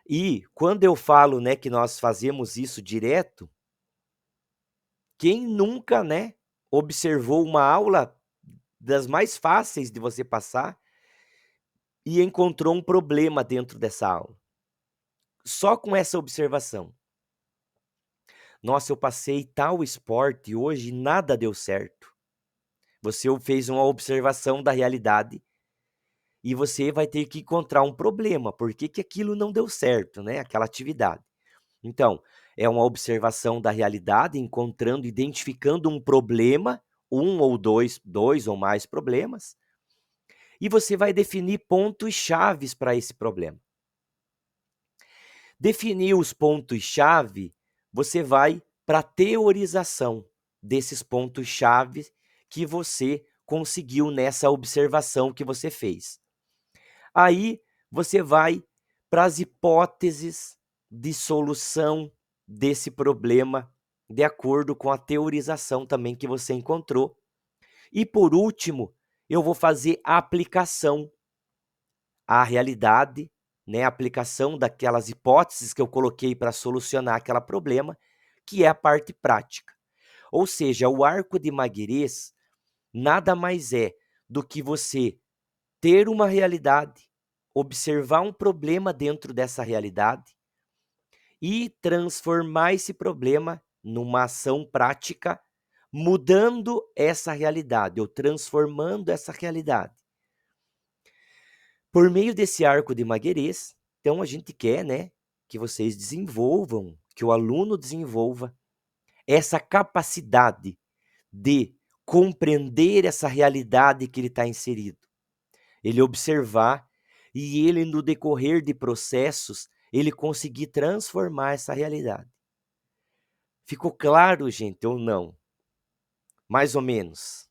E quando eu falo, né, que nós fazemos isso direto, quem nunca, né, observou uma aula das mais fáceis de você passar e encontrou um problema dentro dessa aula? Só com essa observação. Nossa, eu passei tal esporte hoje e nada deu certo. Você fez uma observação da realidade e você vai ter que encontrar um problema. Por que que aquilo não deu certo, né? Aquela atividade. Então, é uma observação da realidade, identificando um problema, um ou dois ou mais problemas, e você vai definir pontos chaves para esse problema. Definir os pontos-chave, você vai para a teorização desses pontos-chave que você conseguiu nessa observação que você fez. Aí você vai para as hipóteses de solução desse problema, de acordo com a teorização também que você encontrou. E por último, eu vou fazer a aplicação à realidade, né, a aplicação daquelas hipóteses que eu coloquei para solucionar aquele problema, que é a parte prática. Ou seja, o arco de Meguiarás nada mais é do que você ter uma realidade, observar um problema dentro dessa realidade e transformar esse problema numa ação prática, mudando essa realidade, ou transformando essa realidade. Por meio desse arco de Meguiarás, então a gente quer, né, que vocês desenvolvam, que o aluno desenvolva essa capacidade de compreender essa realidade que ele está inserido. Ele observar e ele, no decorrer de processos, ele conseguir transformar essa realidade. Ficou claro, gente, ou não? Mais ou menos.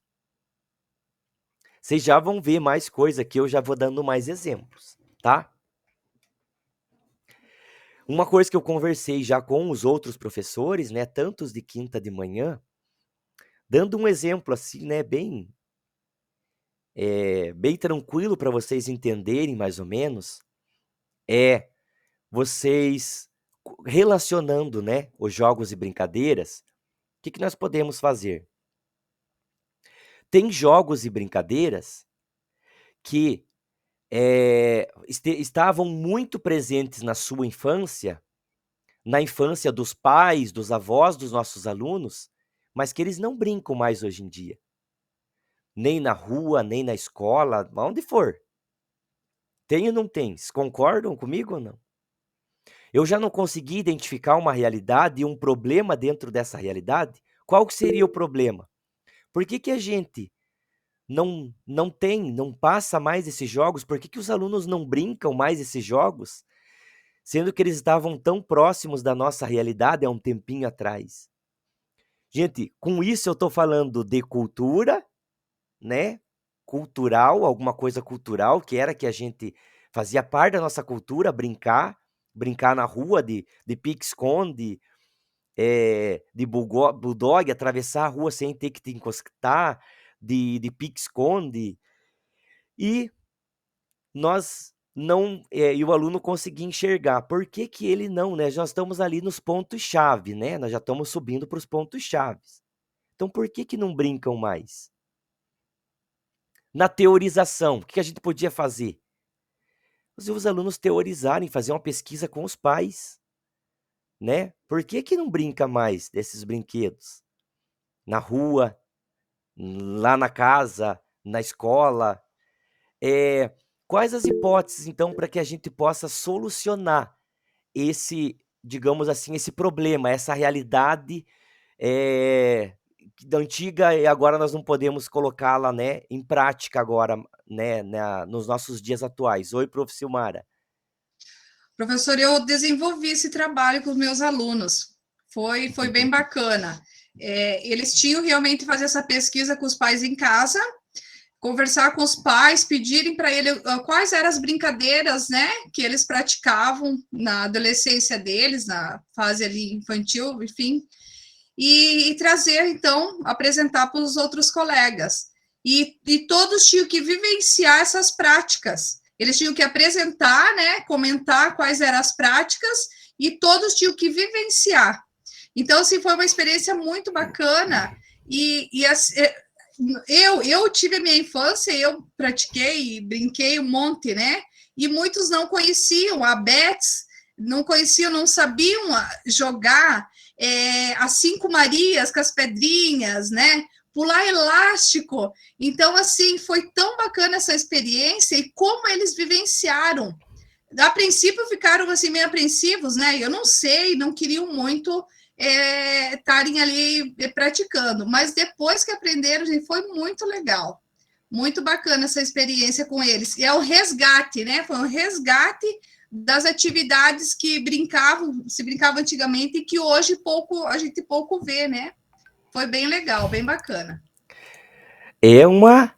Vocês já vão ver mais coisa aqui, eu já vou dando mais exemplos, tá? Uma coisa que eu conversei já com os outros professores, né, tantos de quinta de manhã, dando um exemplo assim, né, bem tranquilo para vocês entenderem mais ou menos, é vocês relacionando, né, os jogos e brincadeiras, o que nós podemos fazer? Tem jogos e brincadeiras que estavam muito presentes na sua infância, na infância dos pais, dos avós dos nossos alunos, mas que eles não brincam mais hoje em dia. Nem na rua, nem na escola, onde for. Tem ou não tem? Vocês concordam comigo ou não? Eu já não consegui identificar uma realidade e um problema dentro dessa realidade. Qual que seria o problema? Por que a gente não passa mais esses jogos? Por que os alunos não brincam mais esses jogos? Sendo que eles estavam tão próximos da nossa realidade há um tempinho atrás. Gente, com isso eu estou falando de cultura, né? Cultural, alguma coisa cultural, que era que a gente fazia parte da nossa cultura, brincar na rua de pique-esconde, de bulldog, atravessar a rua sem ter que te encostar, de pique-esconde. E nós não, e o aluno conseguia enxergar. Por que ele não, né? Nós estamos ali nos pontos-chave, né? Nós já estamos subindo para os pontos-chave. Então, por que não brincam mais? Na teorização, o que a gente podia fazer? Os alunos teorizarem, fazer uma pesquisa com os pais, né? Por que não brinca mais desses brinquedos? Na rua, lá na casa, na escola. Quais as hipóteses, então, para que a gente possa solucionar esse, digamos assim, esse problema, essa realidade da antiga e agora nós não podemos colocá-la, né, em prática agora, né, nos nossos dias atuais. Oi, prof. Silmara. Professor, eu desenvolvi esse trabalho com os meus alunos. Foi bem bacana. Eles tinham realmente que fazer essa pesquisa com os pais em casa, conversar com os pais, pedirem para ele quais eram as brincadeiras, né, que eles praticavam na adolescência deles, na fase ali infantil, enfim, e trazer, então, apresentar para os outros colegas. E todos tinham que vivenciar essas práticas. Eles tinham que apresentar, né, comentar quais eram as práticas, e todos tinham que vivenciar. Então, assim, foi uma experiência muito bacana, eu tive a minha infância, eu pratiquei e brinquei um monte, né? E muitos não conheciam a Bets, não conheciam, não sabiam jogar as 5 Marias com as pedrinhas, né? Pular elástico. Então, assim, foi tão bacana essa experiência e como eles vivenciaram. A princípio ficaram assim meio apreensivos, né? Eu não sei, não queriam muito estarem ali praticando, mas depois que aprenderam, gente, foi muito legal, muito bacana essa experiência com eles, e é o resgate, né, foi um resgate das atividades que se brincava antigamente e que hoje a gente pouco vê, né, foi bem legal, bem bacana. É uma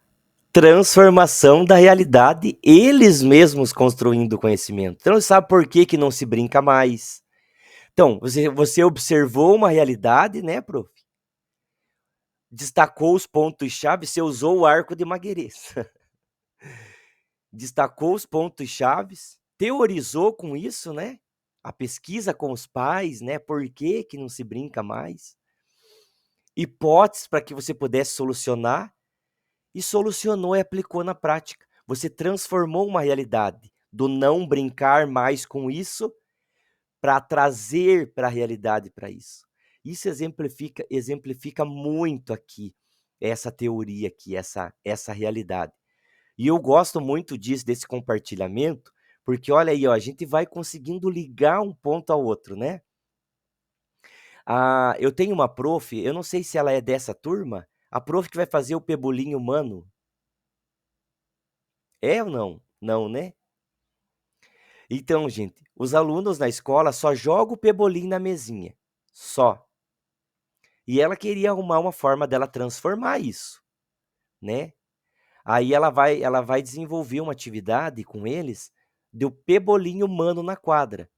transformação da realidade, eles mesmos construindo o conhecimento. Então, sabe por que que não se brinca mais? Então, você observou uma realidade, né, prof? Destacou os pontos-chave, você usou o arco de Maguerez. Destacou os pontos-chave, teorizou com isso, né? A pesquisa com os pais, né? Por que que não se brinca mais? Hipóteses para que você pudesse solucionar, e solucionou e aplicou na prática. Você transformou uma realidade do não brincar mais com isso para trazer para a realidade para isso. Isso exemplifica muito aqui essa teoria aqui, essa realidade. E eu gosto muito disso, desse compartilhamento, porque olha aí, ó, a gente vai conseguindo ligar um ponto ao outro, né? Eu tenho uma prof, eu não sei se ela é dessa turma, a prof que vai fazer o pebolim humano. É ou não? Não, né? Então, gente, os alunos na escola só jogam o pebolim na mesinha. Só. E ela queria arrumar uma forma dela transformar isso, né? Aí ela vai desenvolver uma atividade com eles do pebolim humano na quadra.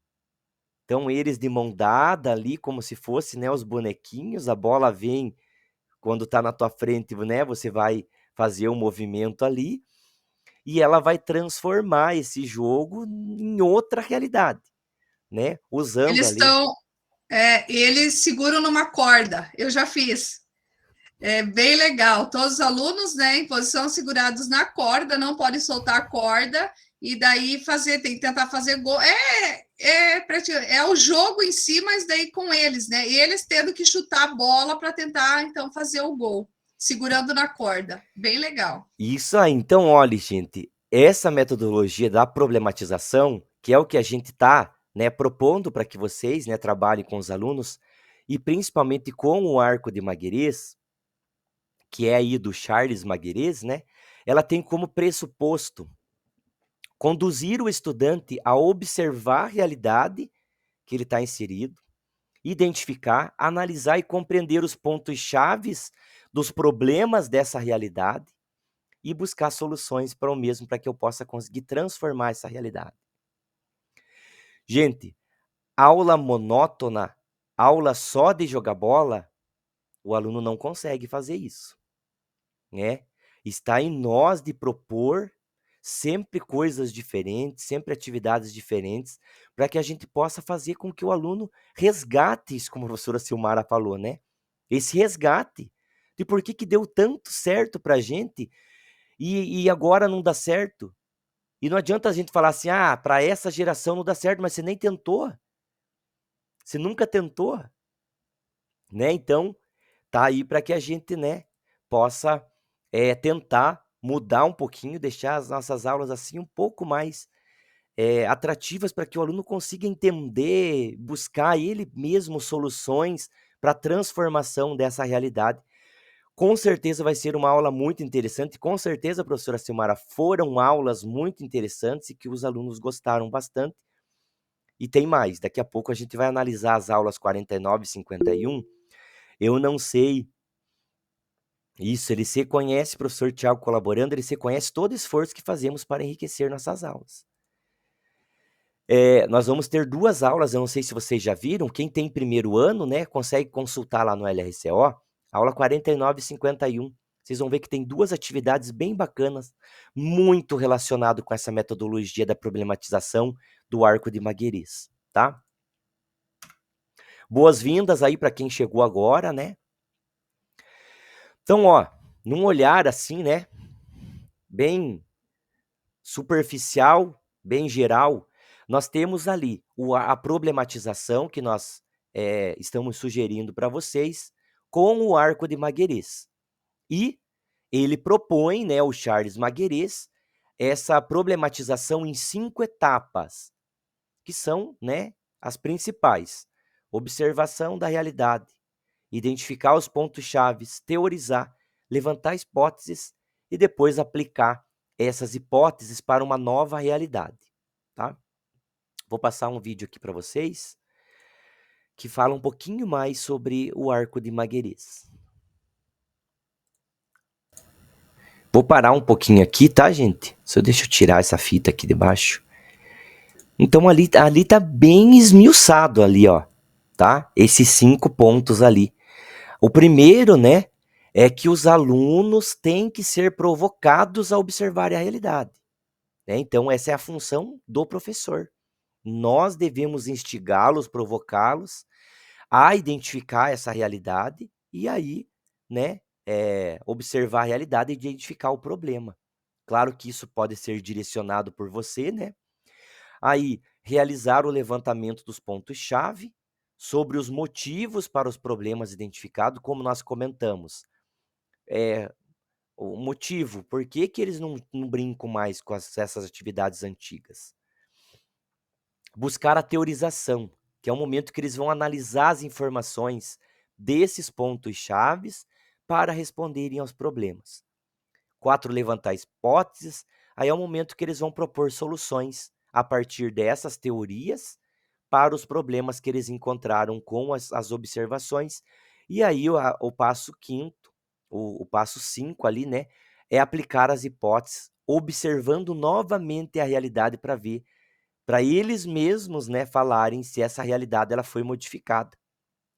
Então, eles de mão dada ali, como se fosse, né, os bonequinhos, a bola vem quando tá na tua frente, né, você vai fazer um movimento ali, e ela vai transformar esse jogo em outra realidade, né, usando Eles ali. estão, eles seguram numa corda. Eu já fiz. É bem legal. Todos os alunos, né, em posição segurados na corda, não podem soltar a corda e daí tem que tentar fazer gol. É o jogo em si, mas daí com eles, né? E eles tendo que chutar a bola para tentar então fazer o gol, segurando na corda. Bem legal. Isso aí. Então, olha, gente, essa metodologia da problematização, que é o que a gente está, né, propondo para que vocês, né, trabalhem com os alunos, e principalmente com o arco de Maguerez, que é aí do Charles Maguerez, né, ela tem como pressuposto conduzir o estudante a observar a realidade que ele está inserido, identificar, analisar e compreender os pontos chaves dos problemas dessa realidade e buscar soluções para o mesmo, para que eu possa conseguir transformar essa realidade. Gente, aula monótona, aula só de jogar bola, o aluno não consegue fazer isso, né? Está em nós de propor sempre coisas diferentes, sempre atividades diferentes, para que a gente possa fazer com que o aluno resgate isso, como a professora Silmara falou, né? Esse resgate de por que deu tanto certo para a gente e agora não dá certo. E não adianta a gente falar assim, para essa geração não dá certo, mas você nem tentou. Você nunca tentou, né? Então, tá aí para que a gente, né, possa tentar mudar um pouquinho, deixar as nossas aulas assim um pouco mais atrativas para que o aluno consiga entender, buscar ele mesmo soluções para a transformação dessa realidade. Com certeza vai ser uma aula muito interessante, com certeza, professora Silmara, foram aulas muito interessantes e que os alunos gostaram bastante. E tem mais, daqui a pouco a gente vai analisar as aulas 49 e 51. Eu não sei isso, ele se conhece, professor Tiago colaborando, ele se conhece todo o esforço que fazemos para enriquecer nossas aulas. Nós vamos ter 2 aulas, eu não sei se vocês já viram, quem tem primeiro ano, né, consegue consultar lá no LRCO, aula 49 e 51. Vocês vão ver que tem 2 atividades bem bacanas, muito relacionado com essa metodologia da problematização do arco de Maguerez, tá? Boas-vindas aí para quem chegou agora, né? Então, ó, num olhar assim, né, bem superficial, bem geral, nós temos ali a problematização que nós estamos sugerindo para vocês com o arco de Maguerez. E ele propõe, né, o Charles Maguerez, essa problematização em 5 etapas, que são, né, as principais. Observação da realidade, identificar os pontos-chave, teorizar, levantar hipóteses e depois aplicar essas hipóteses para uma nova realidade, tá? Vou passar um vídeo aqui para vocês que fala um pouquinho mais sobre o arco de Maguerez. Vou parar um pouquinho aqui, tá, gente? Deixa eu tirar essa fita aqui de baixo. Então, ali tá bem esmiuçado ali, ó, tá? Esses 5 pontos ali. O primeiro, né, é que os alunos têm que ser provocados a observar a realidade, né? Então, essa é a função do professor. Nós devemos instigá-los, provocá-los a identificar essa realidade e aí, né, observar a realidade e identificar o problema. Claro que isso pode ser direcionado por você, né? Aí, realizar o levantamento dos pontos-chave sobre os motivos para os problemas identificados, como nós comentamos. O motivo, por que que eles não brincam mais com essas atividades antigas? Buscar a teorização, que é o momento que eles vão analisar as informações desses pontos-chaves para responderem aos problemas. 4, levantar hipóteses, aí é o momento que eles vão propor soluções a partir dessas teorias para os problemas que eles encontraram com as observações. E aí o passo 5º, o passo 5 ali, né, é aplicar as hipóteses, observando novamente a realidade para ver, para eles mesmos, né, falarem se essa realidade ela foi modificada.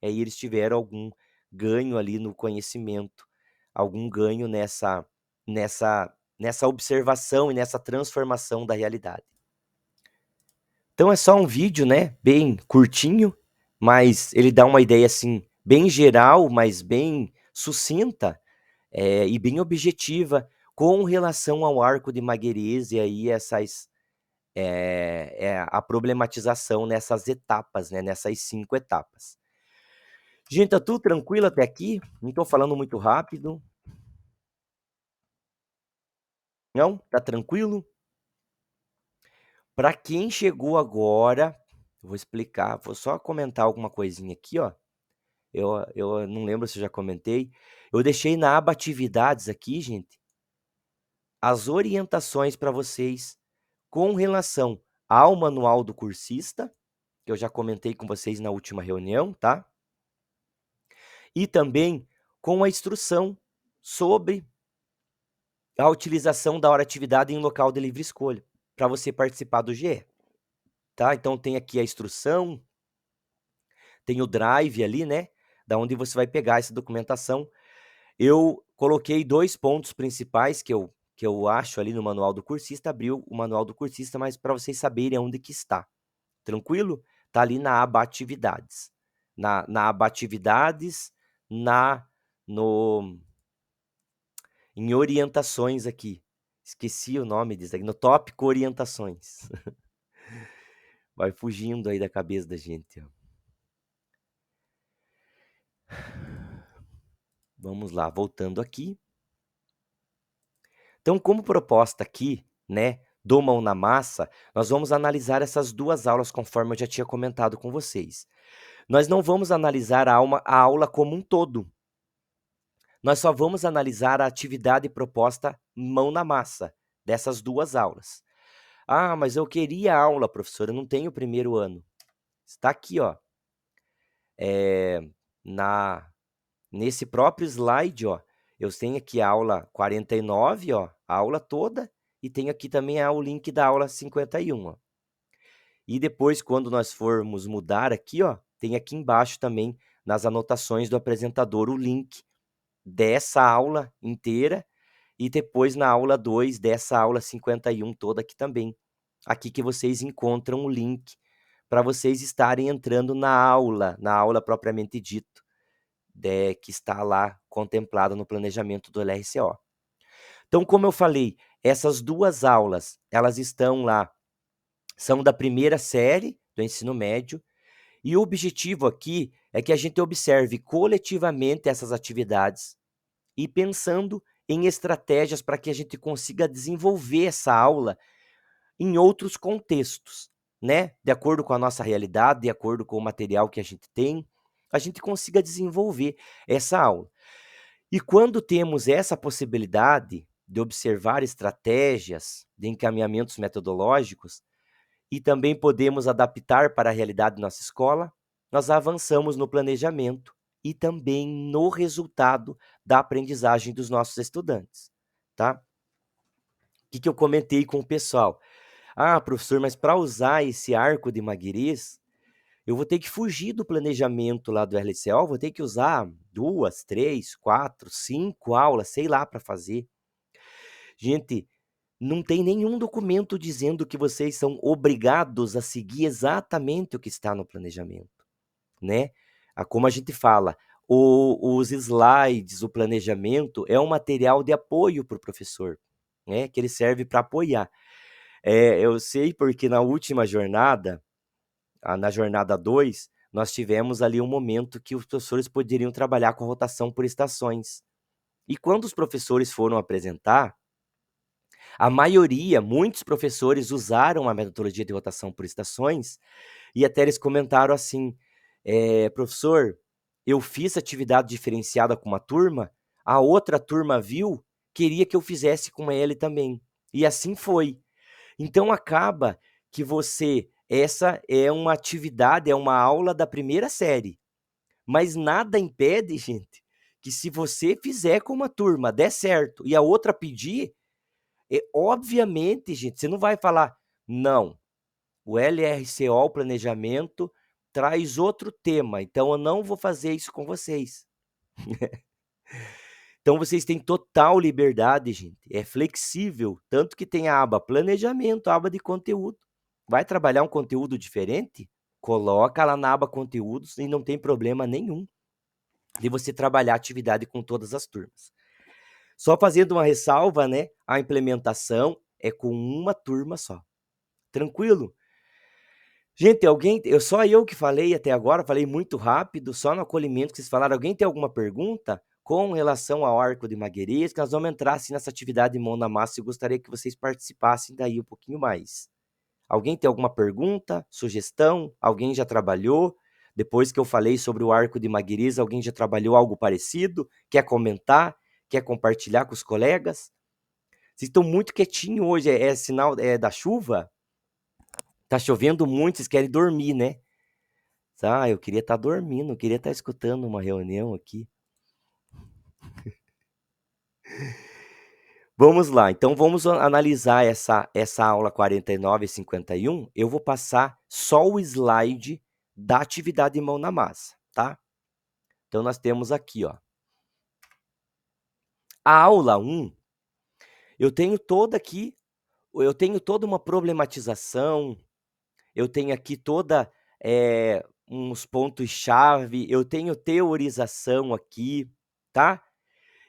Aí eles tiveram algum ganho ali no conhecimento, algum ganho nessa observação e nessa transformação da realidade. Então é só um vídeo, né, bem curtinho, mas ele dá uma ideia assim bem geral, mas bem sucinta, e bem objetiva com relação ao arco de Magerês e aí a problematização nessas etapas, né, nessas 5 etapas. Gente, tá tudo tranquilo até aqui? Não estou falando muito rápido? Não? Tá tranquilo? Para quem chegou agora, vou explicar, vou só comentar alguma coisinha aqui, ó. Eu não lembro se eu já comentei. Eu deixei na aba atividades aqui, gente, as orientações para vocês com relação ao manual do cursista, que eu já comentei com vocês na última reunião, tá? E também com a instrução sobre a utilização da hora atividade em local de livre escolha, para você participar do GE, tá? Então tem aqui a instrução, tem o drive ali, né? Da onde você vai pegar essa documentação. Eu coloquei 2 pontos principais que eu acho ali no manual do cursista, abriu o manual do cursista, mas para vocês saberem onde que está. Tranquilo? Tá ali na aba atividades. Na aba atividades, em orientações aqui. Esqueci o nome disso aqui, no tópico orientações. Vai fugindo aí da cabeça da gente, ó. Vamos lá, voltando aqui. Então, como proposta aqui, né, do Mão na Massa, nós vamos analisar essas 2 aulas conforme eu já tinha comentado com vocês. Nós não vamos analisar a aula como um todo. Nós só vamos analisar a atividade proposta Mão na Massa, dessas 2 aulas. Ah, mas eu queria aula, professor, eu não tenho o primeiro ano. Está aqui, ó. Nesse próprio slide, ó, eu tenho aqui a aula 49, ó, a aula toda, e tenho aqui também o link da aula 51, ó. E depois, quando nós formos mudar aqui, ó, tem aqui embaixo também, nas anotações do apresentador, o link dessa aula inteira, e depois na aula 2 dessa aula 51 toda aqui também. Aqui que vocês encontram o link para vocês estarem entrando na aula propriamente dito, que está lá contemplada no planejamento do LRCO. Então, como eu falei, essas 2 aulas, elas estão lá, são da primeira série do ensino médio, e o objetivo aqui é que a gente observe coletivamente essas atividades e pensando em estratégias para que a gente consiga desenvolver essa aula em outros contextos, né? De acordo com a nossa realidade, de acordo com o material que a gente tem, a gente consiga desenvolver essa aula. E quando temos essa possibilidade de observar estratégias de encaminhamentos metodológicos e também podemos adaptar para a realidade da nossa escola, nós avançamos no planejamento e também no resultado da aprendizagem dos nossos estudantes, tá? tá? O que eu comentei com o pessoal? Ah, professor, mas para usar esse arco de Maguires, eu vou ter que fugir do planejamento lá do RLCO, vou ter que usar 2, 3, 4, 5 aulas, sei lá, para fazer. Gente, não tem nenhum documento dizendo que vocês são obrigados a seguir exatamente o que está no planejamento, né? Como a gente fala, os slides, o planejamento é um material de apoio para o professor, né? Que ele serve para apoiar. Eu sei porque na última jornada, na jornada 2, nós tivemos ali um momento que os professores poderiam trabalhar com a rotação por estações. E quando os professores foram apresentar, a maioria, muitos professores usaram a metodologia de rotação por estações e até eles comentaram assim, professor, eu fiz atividade diferenciada com uma turma, a outra turma viu, queria que eu fizesse com ele também. E assim foi. Então acaba que essa é uma atividade, é uma aula da primeira série, mas nada impede, gente, que se você fizer com uma turma, der certo, e a outra pedir, obviamente, gente, você não vai falar, não, o LRCO, o planejamento, traz outro tema, então eu não vou fazer isso com vocês. Então vocês têm total liberdade, gente, é flexível, tanto que tem a aba planejamento, a aba de conteúdo. Vai trabalhar um conteúdo diferente? Coloca lá na aba conteúdos e não tem problema nenhum de você trabalhar a atividade com todas as turmas. Só fazendo uma ressalva, né? A implementação é com uma turma só. Tranquilo? Gente, só eu que falei até agora, falei muito rápido, só no acolhimento que vocês falaram. Alguém tem alguma pergunta com relação ao arco de Maguires? Que nós vamos entrar assim, nessa atividade de mão na massa e gostaria que vocês participassem daí um pouquinho mais. Alguém tem alguma pergunta, sugestão? Alguém já trabalhou? Depois que eu falei sobre o arco de Maguires, alguém já trabalhou algo parecido? Quer comentar? Quer compartilhar com os colegas? Vocês estão muito quietinhos hoje, é sinal da chuva? Tá chovendo muito, vocês querem dormir, né? Eu queria estar dormindo, eu queria estar escutando uma reunião aqui. Vamos lá, então vamos analisar essa aula 49 e 51. Eu vou passar só o slide da atividade mão na massa, tá? Então nós temos aqui, ó. A aula 1, eu tenho toda uma problematização, eu tenho aqui toda uns pontos-chave, eu tenho teorização aqui, tá?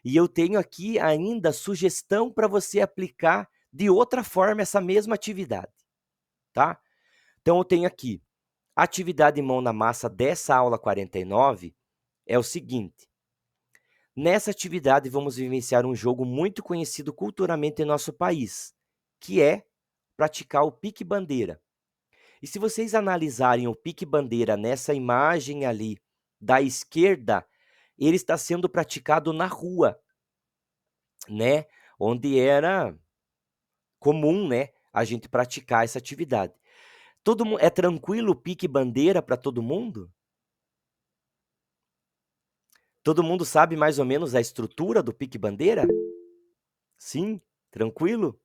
E eu tenho aqui ainda sugestão para você aplicar de outra forma essa mesma atividade, tá? Então eu tenho aqui, a atividade mão na massa dessa aula 49 é o seguinte. Nessa atividade vamos vivenciar um jogo muito conhecido culturalmente em nosso país, que é praticar o pique-bandeira. E se vocês analisarem o pique-bandeira nessa imagem ali da esquerda, ele está sendo praticado na rua, né? Onde era comum, né, a gente praticar essa atividade. É tranquilo o pique-bandeira para todo mundo? Todo mundo sabe mais ou menos a estrutura do pique-bandeira? Sim? Tranquilo?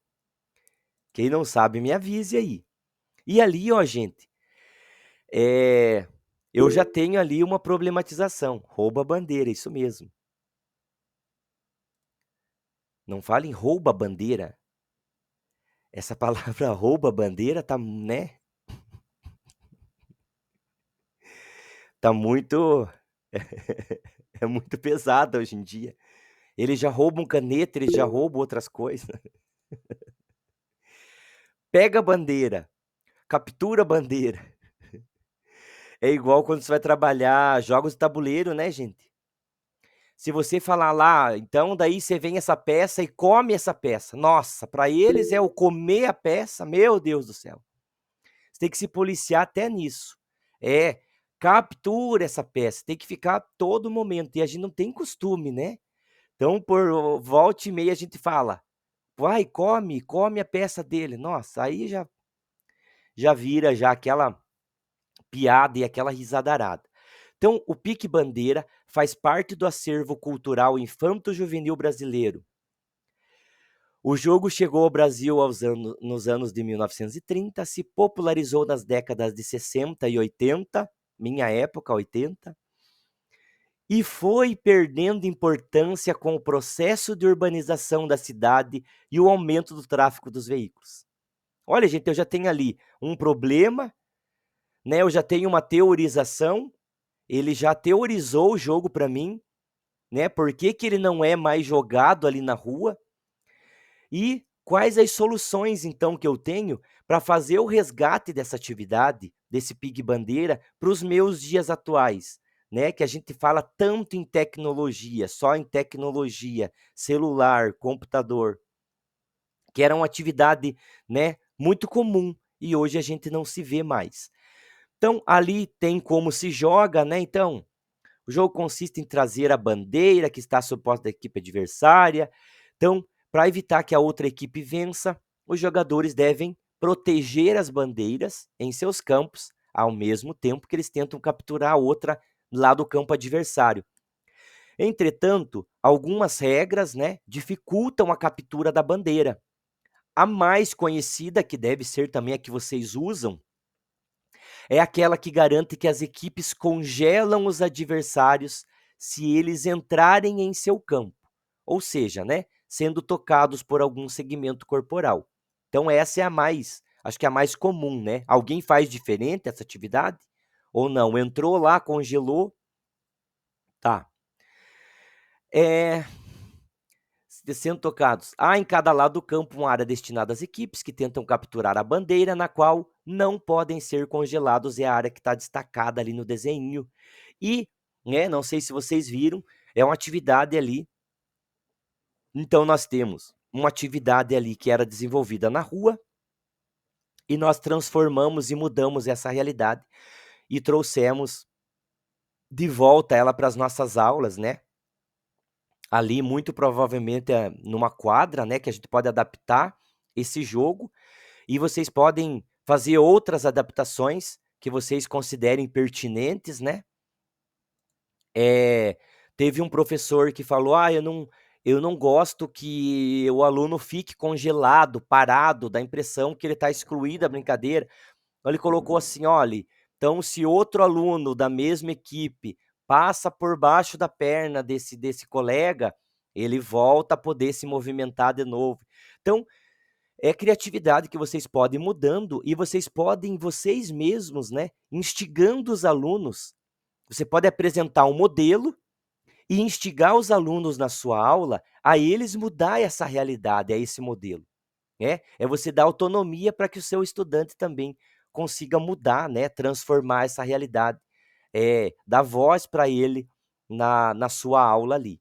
Quem não sabe, me avise aí. E ali, ó, gente, eu já tenho ali uma problematização. Rouba a bandeira, isso mesmo. Não fale em rouba a bandeira. Essa palavra rouba a bandeira tá, né? Tá muito... é muito pesada hoje em dia. Eles já roubam caneta, eles já roubam outras coisas. Pega a bandeira, captura a bandeira. É igual quando você vai trabalhar jogos de tabuleiro, né, gente? Se você falar lá, então daí você vem essa peça e come essa peça. Nossa, para eles é o comer a peça, meu Deus do céu. Você tem que se policiar até nisso. Captura essa peça, tem que ficar todo momento. E a gente não tem costume, né? Então, por volta e meia, a gente fala, vai, come a peça dele. Nossa, aí já vira já aquela piada e aquela risadarada. Então, o pique-bandeira faz parte do acervo cultural infanto-juvenil brasileiro. O jogo chegou ao Brasil nos anos de 1930, se popularizou nas décadas de 60 e 80, minha época, 80, e foi perdendo importância com o processo de urbanização da cidade e o aumento do tráfego dos veículos. Olha, gente, eu já tenho ali um problema, né? Eu já tenho uma teorização, ele já teorizou o jogo para mim, né? Por que que ele não é mais jogado ali na rua? E quais as soluções, então, que eu tenho para fazer o resgate dessa atividade, desse Pig Bandeira, para os meus dias atuais, né? Que a gente fala tanto em tecnologia, só em tecnologia, celular, computador, que era uma atividade, né, muito comum e hoje a gente não se vê mais. Então, ali tem como se joga, né? Então, o jogo consiste em trazer a bandeira que está sob posse da equipe adversária. Então, para evitar que a outra equipe vença, os jogadores devem proteger as bandeiras em seus campos, ao mesmo tempo que eles tentam capturar a outra lá do campo adversário. Entretanto, algumas regras, né, dificultam a captura da bandeira. A mais conhecida, que deve ser também a que vocês usam, é aquela que garante que as equipes congelam os adversários se eles entrarem em seu campo, ou seja, né, sendo tocados por algum segmento corporal. Então essa é a mais, acho que é a mais comum, né? Alguém faz diferente essa atividade? Ou não? Entrou lá, congelou, tá. Sendo tocados. Há em cada lado do campo uma área destinada às equipes que tentam capturar a bandeira, na qual não podem ser congelados, é a área que está destacada ali no desenho. E, né, não sei se vocês viram, é uma atividade ali. Então, nós temos uma atividade ali que era desenvolvida na rua, e nós transformamos e mudamos essa realidade e trouxemos de volta ela para as nossas aulas, né? Ali, muito provavelmente, numa quadra, né, que a gente pode adaptar esse jogo, e vocês podem fazer outras adaptações que vocês considerem pertinentes, né? Teve um professor que falou: eu não gosto que o aluno fique congelado, parado, dá a impressão que ele está excluído da brincadeira. Então, ele colocou assim: olha, então se outro aluno da mesma equipe passa por baixo da perna desse colega, ele volta a poder se movimentar de novo. Então, é criatividade que vocês podem ir mudando e vocês podem, vocês mesmos, né, instigando os alunos. Você pode apresentar um modelo e instigar os alunos na sua aula a eles mudar essa realidade, a esse modelo. É você dar autonomia para que o seu estudante também consiga mudar, né, transformar essa realidade, dar voz para ele na sua aula ali.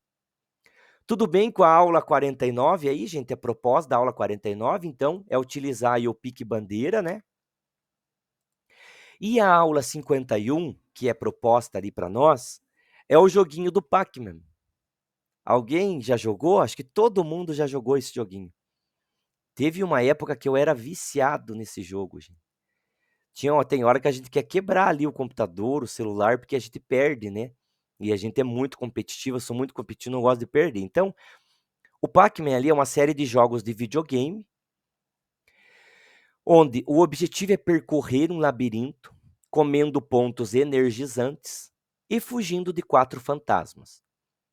Tudo bem com a aula 49 aí, gente? A proposta da aula 49, então, é utilizar aí o Pique Bandeira, né? E a aula 51, que é proposta ali para nós, é o joguinho do Pac-Man. Alguém já jogou? Acho que todo mundo já jogou esse joguinho. Teve uma época que eu era viciado nesse jogo, gente. Tem hora que a gente quer quebrar ali o computador, o celular, porque a gente perde, né? E a gente é muito competitivo, eu sou muito competitivo, não gosto de perder. Então, o Pac-Man ali é uma série de jogos de videogame, onde o objetivo é percorrer um labirinto, comendo pontos energizantes e fugindo de 4 fantasmas.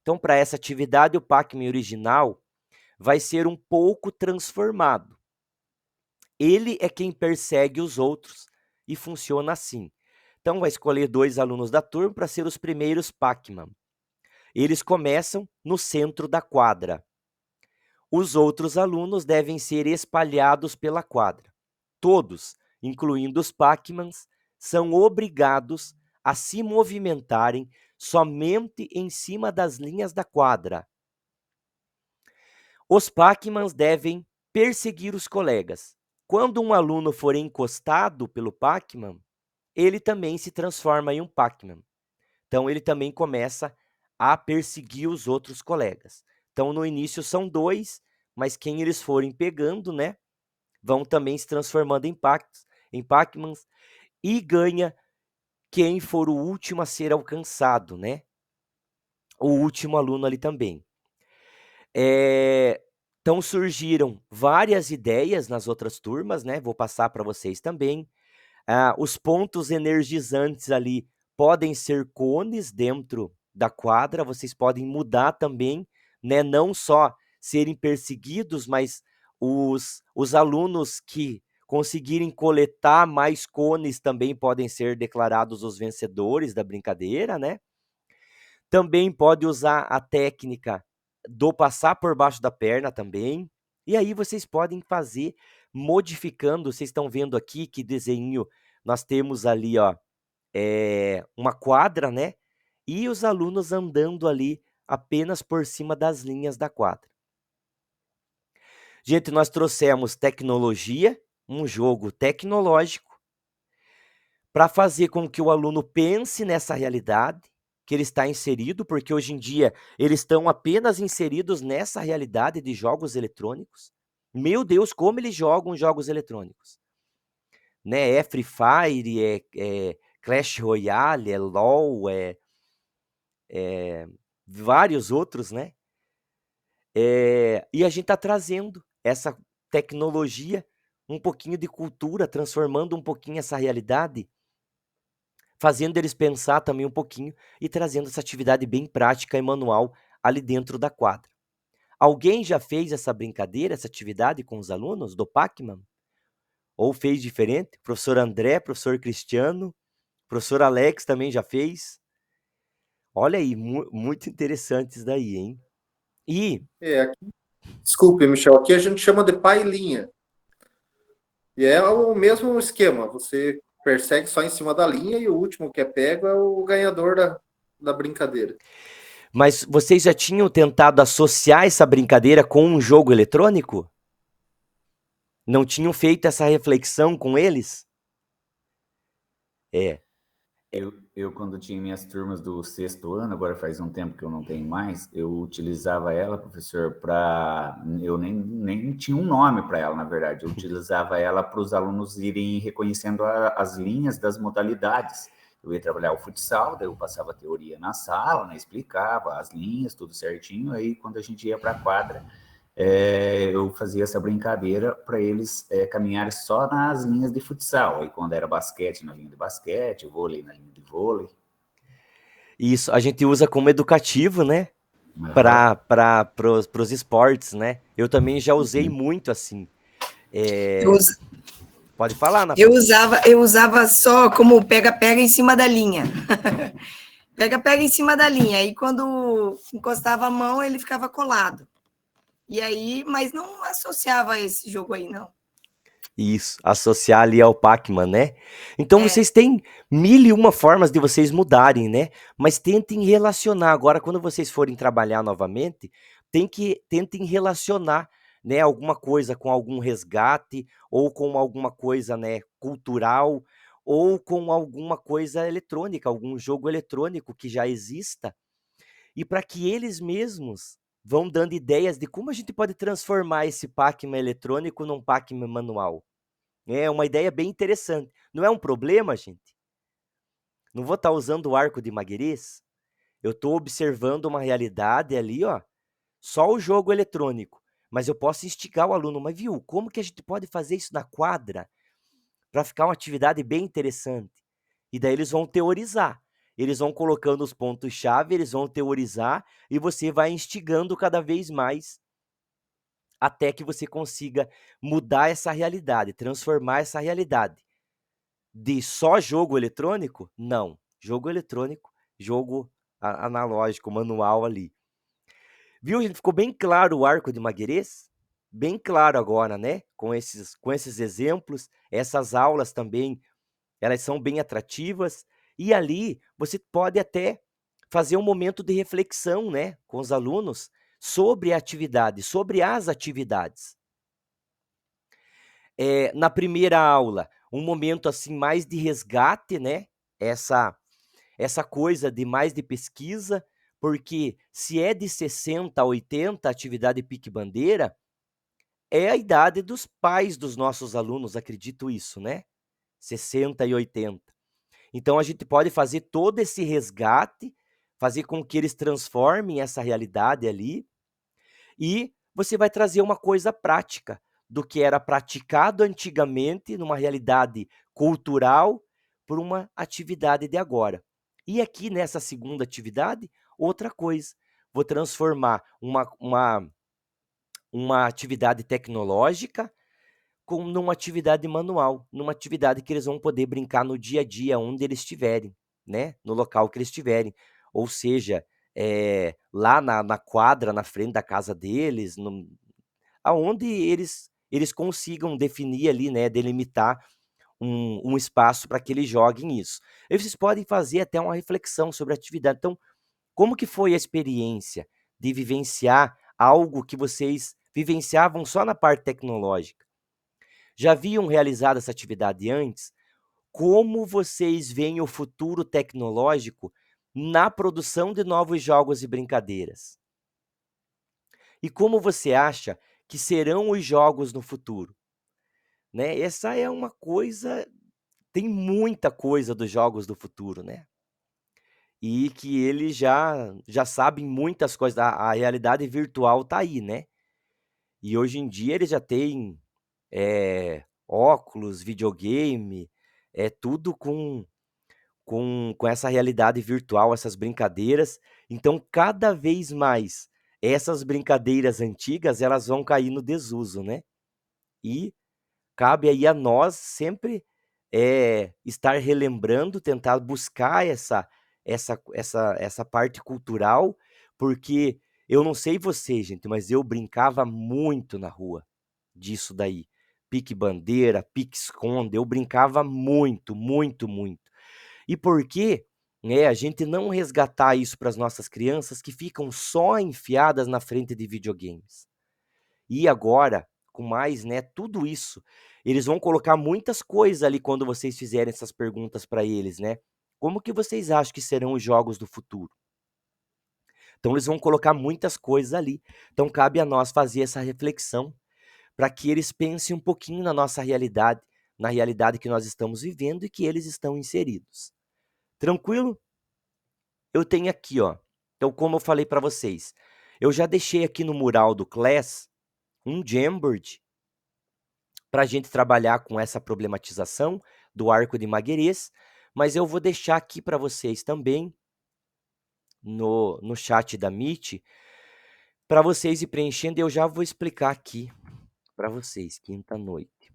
Então, para essa atividade, o Pac-Man original vai ser um pouco transformado. Ele é quem persegue os outros e funciona assim. Então, vai escolher 2 alunos da turma para ser os primeiros Pac-Man. Eles começam no centro da quadra. Os outros alunos devem ser espalhados pela quadra. Todos, incluindo os Pac-Mans, são obrigados a se movimentarem somente em cima das linhas da quadra. Os Pac-Mans devem perseguir os colegas. Quando um aluno for encostado pelo Pac-Man, ele também se transforma em um Pac-Man. Então, ele também começa a perseguir os outros colegas. Então, no início são 2, mas quem eles forem pegando, né, vão também se transformando em Pac-Mans, e ganha quem for o último a ser alcançado, né? O último aluno ali também. Então surgiram várias ideias nas outras turmas, né? Vou passar para vocês também. Os pontos energizantes ali podem ser cones dentro da quadra, vocês podem mudar também, né? Não só serem perseguidos, mas os alunos que conseguirem coletar mais cones também podem ser declarados os vencedores da brincadeira, né? Também pode usar a técnica do passar por baixo da perna também. E aí vocês podem fazer modificando. Vocês estão vendo aqui que desenho nós temos ali, ó, uma quadra, né? E os alunos andando ali apenas por cima das linhas da quadra. Gente, nós trouxemos tecnologia, um jogo tecnológico, para fazer com que o aluno pense nessa realidade que ele está inserido, porque hoje em dia eles estão apenas inseridos nessa realidade de jogos eletrônicos. Meu Deus, como eles jogam jogos eletrônicos. Né? É Free Fire, é Clash Royale, é LOL, vários outros, né? E a gente está trazendo essa tecnologia, um pouquinho de cultura, transformando um pouquinho essa realidade, fazendo eles pensar também um pouquinho e trazendo essa atividade bem prática e manual ali dentro da quadra. Alguém já fez essa brincadeira, essa atividade com os alunos do Pac-Man? Ou fez diferente? Professor André, professor Cristiano, professor Alex também já fez? Olha aí, muito interessante isso daí, hein? Desculpe, Michel, aqui a gente chama de pailinha. E é o mesmo esquema, você persegue só em cima da linha e o último que é pego é o ganhador da brincadeira. Mas vocês já tinham tentado associar essa brincadeira com um jogo eletrônico? Não tinham feito essa reflexão com eles? Eu, quando tinha minhas turmas do 6º ano, agora faz um tempo que eu não tenho mais, eu utilizava ela, professor, para... Eu nem tinha um nome para ela, na verdade. Eu utilizava ela para os alunos irem reconhecendo as linhas das modalidades. Eu ia trabalhar o futsal, daí eu passava a teoria na sala, né, explicava as linhas, tudo certinho. Aí, quando a gente ia para a quadra, eu fazia essa brincadeira para eles caminharem só nas linhas de futsal. Aí, quando era basquete, na linha de basquete, vôlei na linha de vôlei. Isso, a gente usa como educativo, né? Para os esportes, né? Eu também já usei muito assim. Pode falar, Ana. Eu usava só como pega-pega em cima da linha. Pega-pega em cima da linha. Aí, quando encostava a mão, ele ficava colado. E aí, mas não associava esse jogo aí, não. Isso, associar ali ao Pac-Man, né? Então vocês têm 1001 formas de vocês mudarem, né? Mas tentem relacionar. Agora, quando vocês forem trabalhar novamente, tentem relacionar, né, alguma coisa com algum resgate, ou com alguma coisa, né, cultural, ou com alguma coisa eletrônica, algum jogo eletrônico que já exista, e para que eles mesmos vão dando ideias de como a gente pode transformar esse Pac-Man eletrônico num Pac-Man manual. É uma ideia bem interessante. Não é um problema, gente? Não vou estar usando o arco de Maguires? Eu estou observando uma realidade ali, ó. Só o jogo eletrônico. Mas eu posso instigar o aluno. Mas viu, como que a gente pode fazer isso na quadra para ficar uma atividade bem interessante? E daí eles vão teorizar. Eles vão colocando os pontos-chave, eles vão teorizar e você vai instigando cada vez mais até que você consiga mudar essa realidade, transformar essa realidade de só jogo eletrônico? Não. Jogo eletrônico, jogo analógico, manual ali. Viu, gente? Ficou bem claro o arco de Maguires? Bem claro agora, né? Com esses exemplos, essas aulas também, elas são bem atrativas. E ali você pode até fazer um momento de reflexão, né, com os alunos sobre a atividade, sobre as atividades. Na primeira aula, um momento assim mais de resgate, né? Essa coisa de mais de pesquisa, porque se é de 60 a 80 a atividade pique-bandeira, é a idade dos pais dos nossos alunos, acredito isso, né? 60 e 80. Então a gente pode fazer todo esse resgate, fazer com que eles transformem essa realidade ali e você vai trazer uma coisa prática do que era praticado antigamente numa realidade cultural por uma atividade de agora. E aqui nessa segunda atividade, outra coisa. Vou transformar uma atividade tecnológica numa atividade manual, numa atividade que eles vão poder brincar no dia a dia, onde eles estiverem, né? No local que eles estiverem. Ou seja, lá na quadra, na frente da casa deles, aonde eles consigam definir ali, né? Delimitar um espaço para que eles joguem isso. E vocês podem fazer até uma reflexão sobre a atividade. Então, como que foi a experiência de vivenciar algo que vocês vivenciavam só na parte tecnológica? Já haviam realizado essa atividade antes? Como vocês veem o futuro tecnológico na produção de novos jogos e brincadeiras? E como você acha que serão os jogos no futuro? Né? Essa é uma coisa, tem muita coisa dos jogos do futuro, né? E que eles já sabem muitas coisas, a realidade virtual tá aí, né? E hoje em dia eles já têm óculos, videogame, tudo com essa realidade virtual, essas brincadeiras. Então, cada vez mais, essas brincadeiras antigas, elas vão cair no desuso, né? E cabe aí a nós sempre estar relembrando, tentar buscar essa parte cultural, porque eu não sei você, gente, mas eu brincava muito na rua disso daí. Pique-bandeira, pique-esconde, eu brincava muito, muito, muito. E por que, né, a gente não resgatar isso para as nossas crianças que ficam só enfiadas na frente de videogames? E agora, com mais, né, tudo isso, eles vão colocar muitas coisas ali quando vocês fizerem essas perguntas para eles, né? Como que vocês acham que serão os jogos do futuro? Então eles vão colocar muitas coisas ali. Então cabe a nós fazer essa reflexão para que eles pensem um pouquinho na nossa realidade, na realidade que nós estamos vivendo e que eles estão inseridos. Tranquilo? Eu tenho aqui, ó. Então, como eu falei para vocês, eu já deixei aqui no mural do Class um Jamboard para a gente trabalhar com essa problematização do arco de Maguerês, mas eu vou deixar aqui para vocês também no chat da Meet, para vocês ir preenchendo. Eu já vou explicar aqui para vocês, quinta-noite.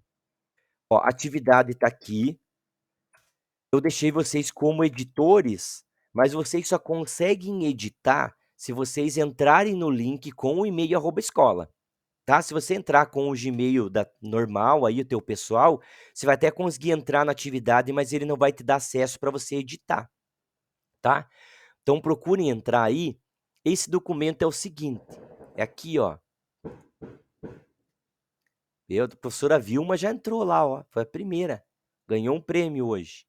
Ó, a atividade está aqui. Eu deixei vocês como editores, mas vocês só conseguem editar se vocês entrarem no link com o e-mail @escola. Tá? Se você entrar com o Gmail normal, aí o teu pessoal, você vai até conseguir entrar na atividade, mas ele não vai te dar acesso para você editar, tá? Então procurem entrar aí. Esse documento é o seguinte, é aqui, ó. A professora Vilma já entrou lá, ó, foi a primeira, ganhou um prêmio hoje.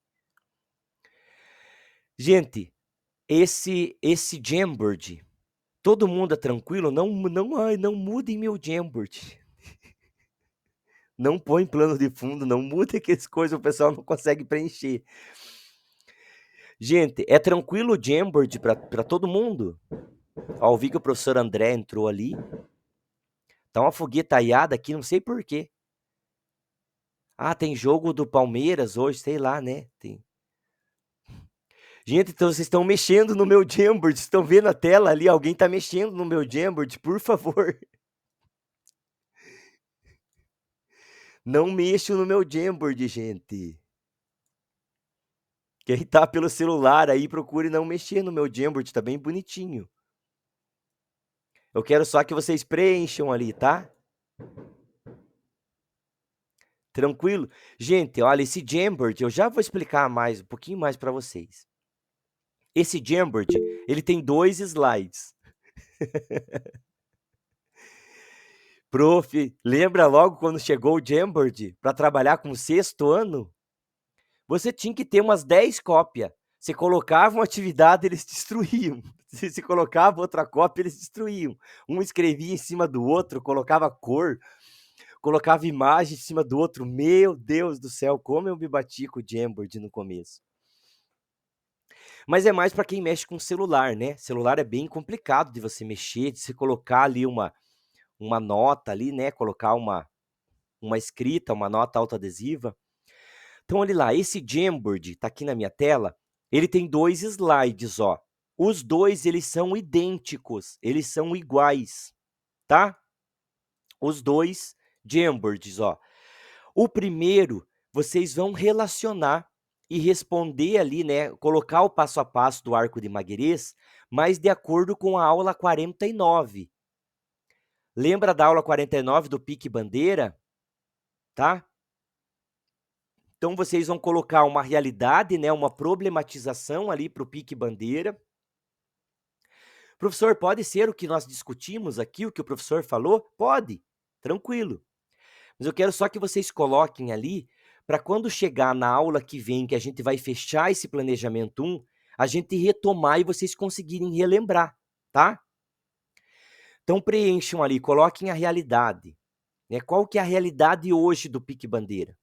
Gente, esse Jamboard, todo mundo é tranquilo? Não mudem meu Jamboard. Não põe plano de fundo, não muda aquelas coisas, o pessoal não consegue preencher. Gente, é tranquilo o Jamboard para todo mundo? Ó, eu vi que o professor André entrou ali. Tá uma foguetaiada aqui, não sei por quê. Ah, tem jogo do Palmeiras hoje, sei lá, né? Tem. Gente, então vocês estão mexendo no meu Jamboard, estão vendo a tela ali? Alguém tá mexendo no meu Jamboard, por favor. Não mexam no meu Jamboard, gente. Quem tá pelo celular aí, procure não mexer no meu Jamboard, tá bem bonitinho. Eu quero só que vocês preencham ali, tá? Tranquilo? Gente, olha, esse Jamboard, eu já vou explicar um pouquinho mais para vocês. Esse Jamboard, ele tem 2 slides. Prof, lembra logo quando chegou o Jamboard para trabalhar com o 6º ano? Você tinha que ter umas 10 cópias. Você colocava uma atividade, eles destruíam. Se você colocava outra cópia, eles destruíam. Um escrevia em cima do outro, colocava cor, colocava imagem em cima do outro. Meu Deus do céu, como eu me bati com o Jamboard no começo. Mas é mais para quem mexe com celular, né? Celular é bem complicado de você mexer, de você colocar ali uma nota ali, né? Colocar uma escrita, uma nota autoadesiva. Então, olha lá, esse Jamboard tá aqui na minha tela, ele tem 2 slides, ó. Os 2, eles são idênticos, eles são iguais, tá? Os 2 Jamboards, ó. O primeiro, vocês vão relacionar e responder ali, né? Colocar o passo a passo do arco de Magerês, mas de acordo com a aula 49. Lembra da aula 49 do Pique Bandeira? Tá? Então, vocês vão colocar uma realidade, né? Uma problematização ali para o Pique Bandeira. Professor, pode ser o que nós discutimos aqui, o que o professor falou? Pode, tranquilo. Mas eu quero só que vocês coloquem ali, para quando chegar na aula que vem, que a gente vai fechar esse planejamento 1, a gente retomar e vocês conseguirem relembrar, tá? Então preencham ali, coloquem a realidade. Né? Qual que é a realidade hoje do Pique Bandeira?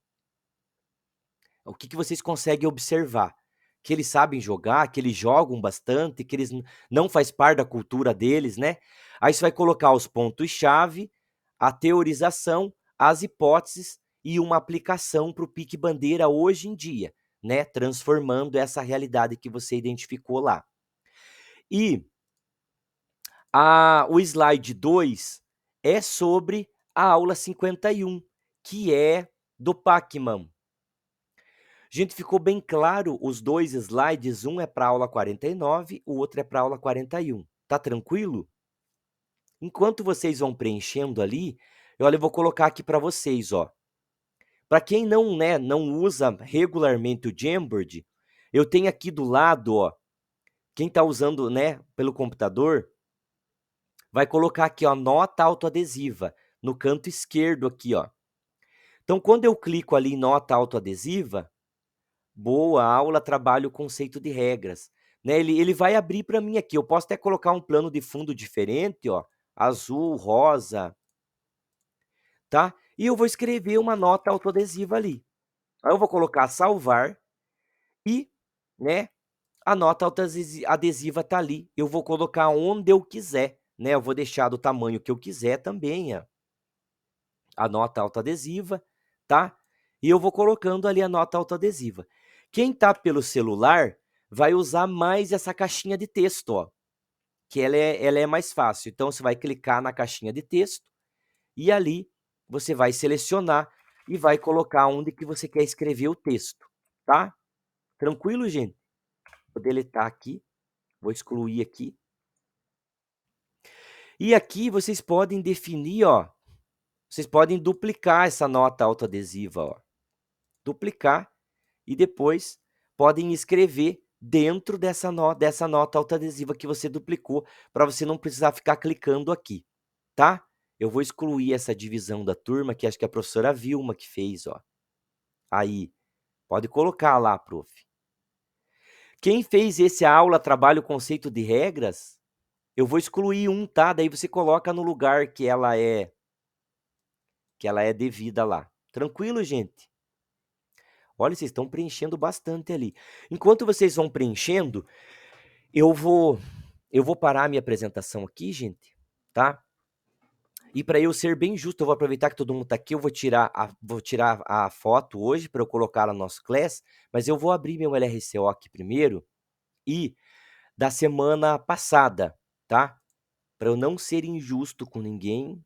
O que vocês conseguem observar? Que eles sabem jogar, que eles jogam bastante, que eles não faz parte da cultura deles, né? Aí você vai colocar os pontos-chave, a teorização, as hipóteses e uma aplicação para o Pique Bandeira hoje em dia, né? Transformando essa realidade que você identificou lá. E o slide 2 é sobre a aula 51, que é do Pacman. Gente, ficou bem claro os 2 slides, um é para a aula 49, o outro é para a aula 41. Tá tranquilo? Enquanto vocês vão preenchendo ali, eu vou colocar aqui para vocês, ó. Para quem não usa regularmente o Jamboard, eu tenho aqui do lado, ó, quem está usando, né, pelo computador, vai colocar aqui, ó, nota autoadesiva, no canto esquerdo aqui, ó. Então, quando eu clico ali em nota autoadesiva, boa aula, trabalho o conceito de regras. Né? Ele vai abrir para mim aqui. Eu posso até colocar um plano de fundo diferente, ó, azul, rosa, tá? E eu vou escrever uma nota autoadesiva ali. Aí eu vou colocar salvar e, né, a nota autoadesiva tá ali. Eu vou colocar onde eu quiser, né? Eu vou deixar do tamanho que eu quiser também, ó, a nota autoadesiva, tá? E eu vou colocando ali a nota autoadesiva. Quem tá pelo celular vai usar mais essa caixinha de texto, ó, que ela é mais fácil. Então, você vai clicar na caixinha de texto e ali você vai selecionar e vai colocar onde que você quer escrever o texto, tá? Tranquilo, gente? Vou deletar aqui, vou excluir aqui. E aqui vocês podem definir, ó, vocês podem duplicar essa nota autoadesiva, ó. Duplicar e depois podem escrever dentro dessa nota autoadesiva que você duplicou, para você não precisar ficar clicando aqui, tá? Eu vou excluir essa divisão da turma, que acho que a professora Vilma que fez, ó. Aí, pode colocar lá, prof. Quem fez esse aula, trabalho, conceito de regras, eu vou excluir um, tá? Daí você coloca no lugar que ela é devida lá. Tranquilo, gente? Olha, vocês estão preenchendo bastante ali. Enquanto vocês vão preenchendo, eu vou parar a minha apresentação aqui, gente, tá? E para eu ser bem justo, eu vou aproveitar que todo mundo está aqui, eu vou tirar a foto hoje para eu colocar lá no nosso class, mas eu vou abrir meu LRCO aqui primeiro e da semana passada, tá? Para eu não ser injusto com ninguém.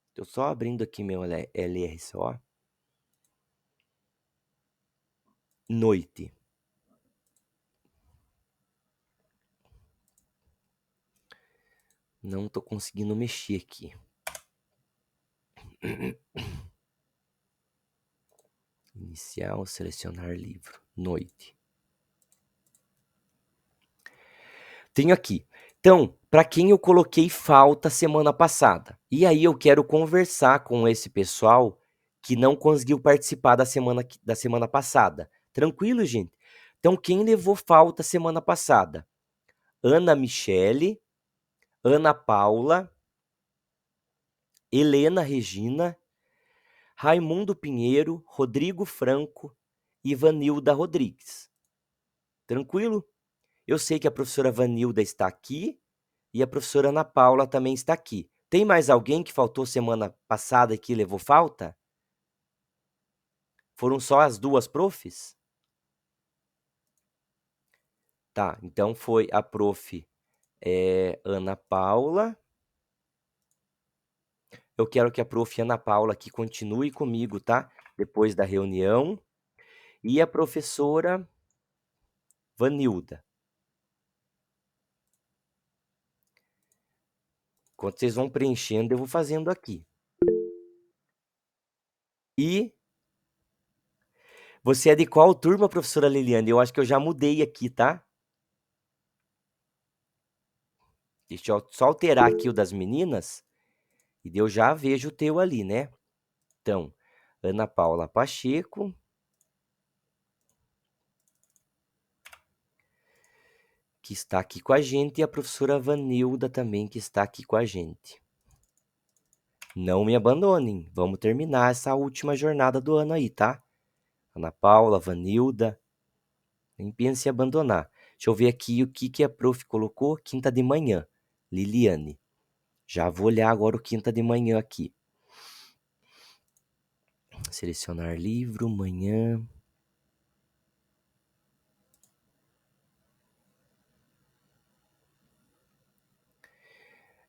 Estou só abrindo aqui meu LRCO. Noite. Não estou conseguindo mexer aqui. Inicial, selecionar livro. Noite. Tenho aqui. Então, para quem eu coloquei falta semana passada. E aí eu quero conversar com esse pessoal que não conseguiu participar da semana passada. Tranquilo, gente? Então, quem levou falta semana passada? Ana Michele, Ana Paula, Helena Regina, Raimundo Pinheiro, Rodrigo Franco e Vanilda Rodrigues. Tranquilo? Eu sei que a professora Vanilda está aqui, e a professora Ana Paula também está aqui. Tem mais alguém que faltou semana passada e que levou falta? Foram só as 2 profs? Tá, então foi a prof. Ana Paula. Eu quero que a prof. Ana Paula aqui continue comigo, tá? Depois da reunião. E a professora Vanilda. Enquanto vocês vão preenchendo, eu vou fazendo aqui. E você é de qual turma, professora Liliane? Eu acho que eu já mudei aqui, tá? Deixa eu só alterar aqui o das meninas. E eu já vejo o teu ali, né? Então, Ana Paula Pacheco. Que está aqui com a gente. E a professora Vanilda também, que está aqui com a gente. Não me abandonem. Vamos terminar essa última jornada do ano aí, tá? Ana Paula, Vanilda. Nem pense em abandonar. Deixa eu ver aqui o que a prof colocou. Quinta de manhã. Liliane. Já vou olhar agora o quinta de manhã aqui. Selecionar livro, manhã.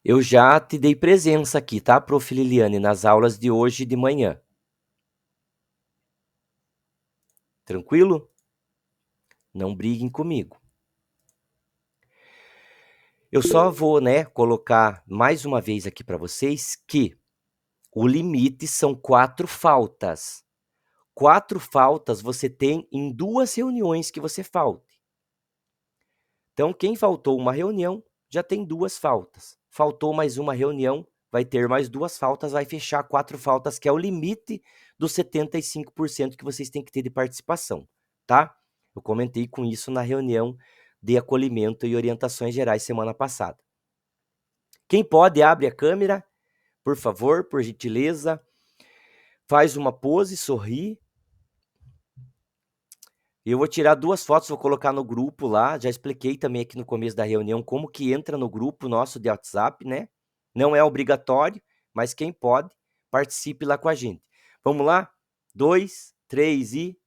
Eu já te dei presença aqui, tá, prof. Liliane, nas aulas de hoje de manhã. Tranquilo? Não briguem comigo. Eu só vou, né, colocar mais uma vez aqui para vocês que o limite são 4 faltas. 4 faltas você tem em 2 reuniões que você falte. Então, quem faltou uma reunião, já tem 2 faltas. Faltou mais uma reunião, vai ter mais 2 faltas, vai fechar 4 faltas, que é o limite dos 75% que vocês têm que ter de participação, tá? Eu comentei com isso na reunião de acolhimento e orientações gerais semana passada. Quem pode, abre a câmera, por favor, por gentileza. Faz uma pose, sorri. Eu vou tirar 2 fotos, vou colocar no grupo lá. Já expliquei também aqui no começo da reunião como que entra no grupo nosso de WhatsApp, né? Não é obrigatório, mas quem pode, participe lá com a gente. Vamos lá? 2, 3 e...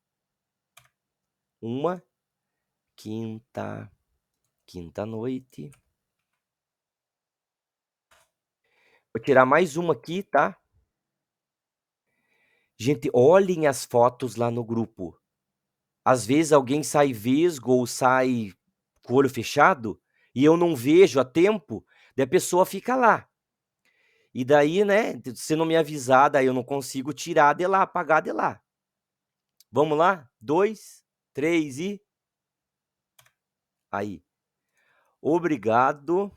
1. Quinta noite. Vou tirar mais uma aqui, tá? Gente, olhem as fotos lá no grupo. Às vezes alguém sai vesgo ou sai com o olho fechado e eu não vejo a tempo, daí a pessoa fica lá. E daí, né, se não me avisar, daí eu não consigo tirar de lá, apagar de lá. Vamos lá? 2, 3 e... Aí. Obrigado.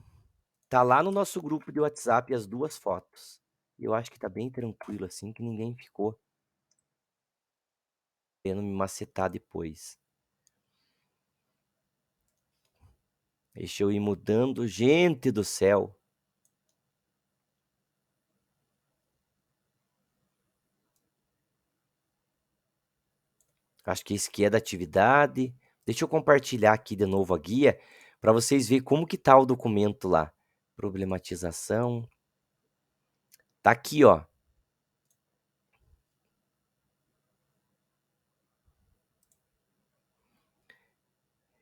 Tá lá no nosso grupo de WhatsApp as 2 fotos. Eu acho que tá bem tranquilo assim, que ninguém ficou querendo me macetar depois. Deixa eu ir mudando. Gente do céu. Acho que esse aqui é da atividade. Deixa eu compartilhar aqui de novo a guia para vocês verem como que tá o documento lá. Problematização. Tá aqui, ó.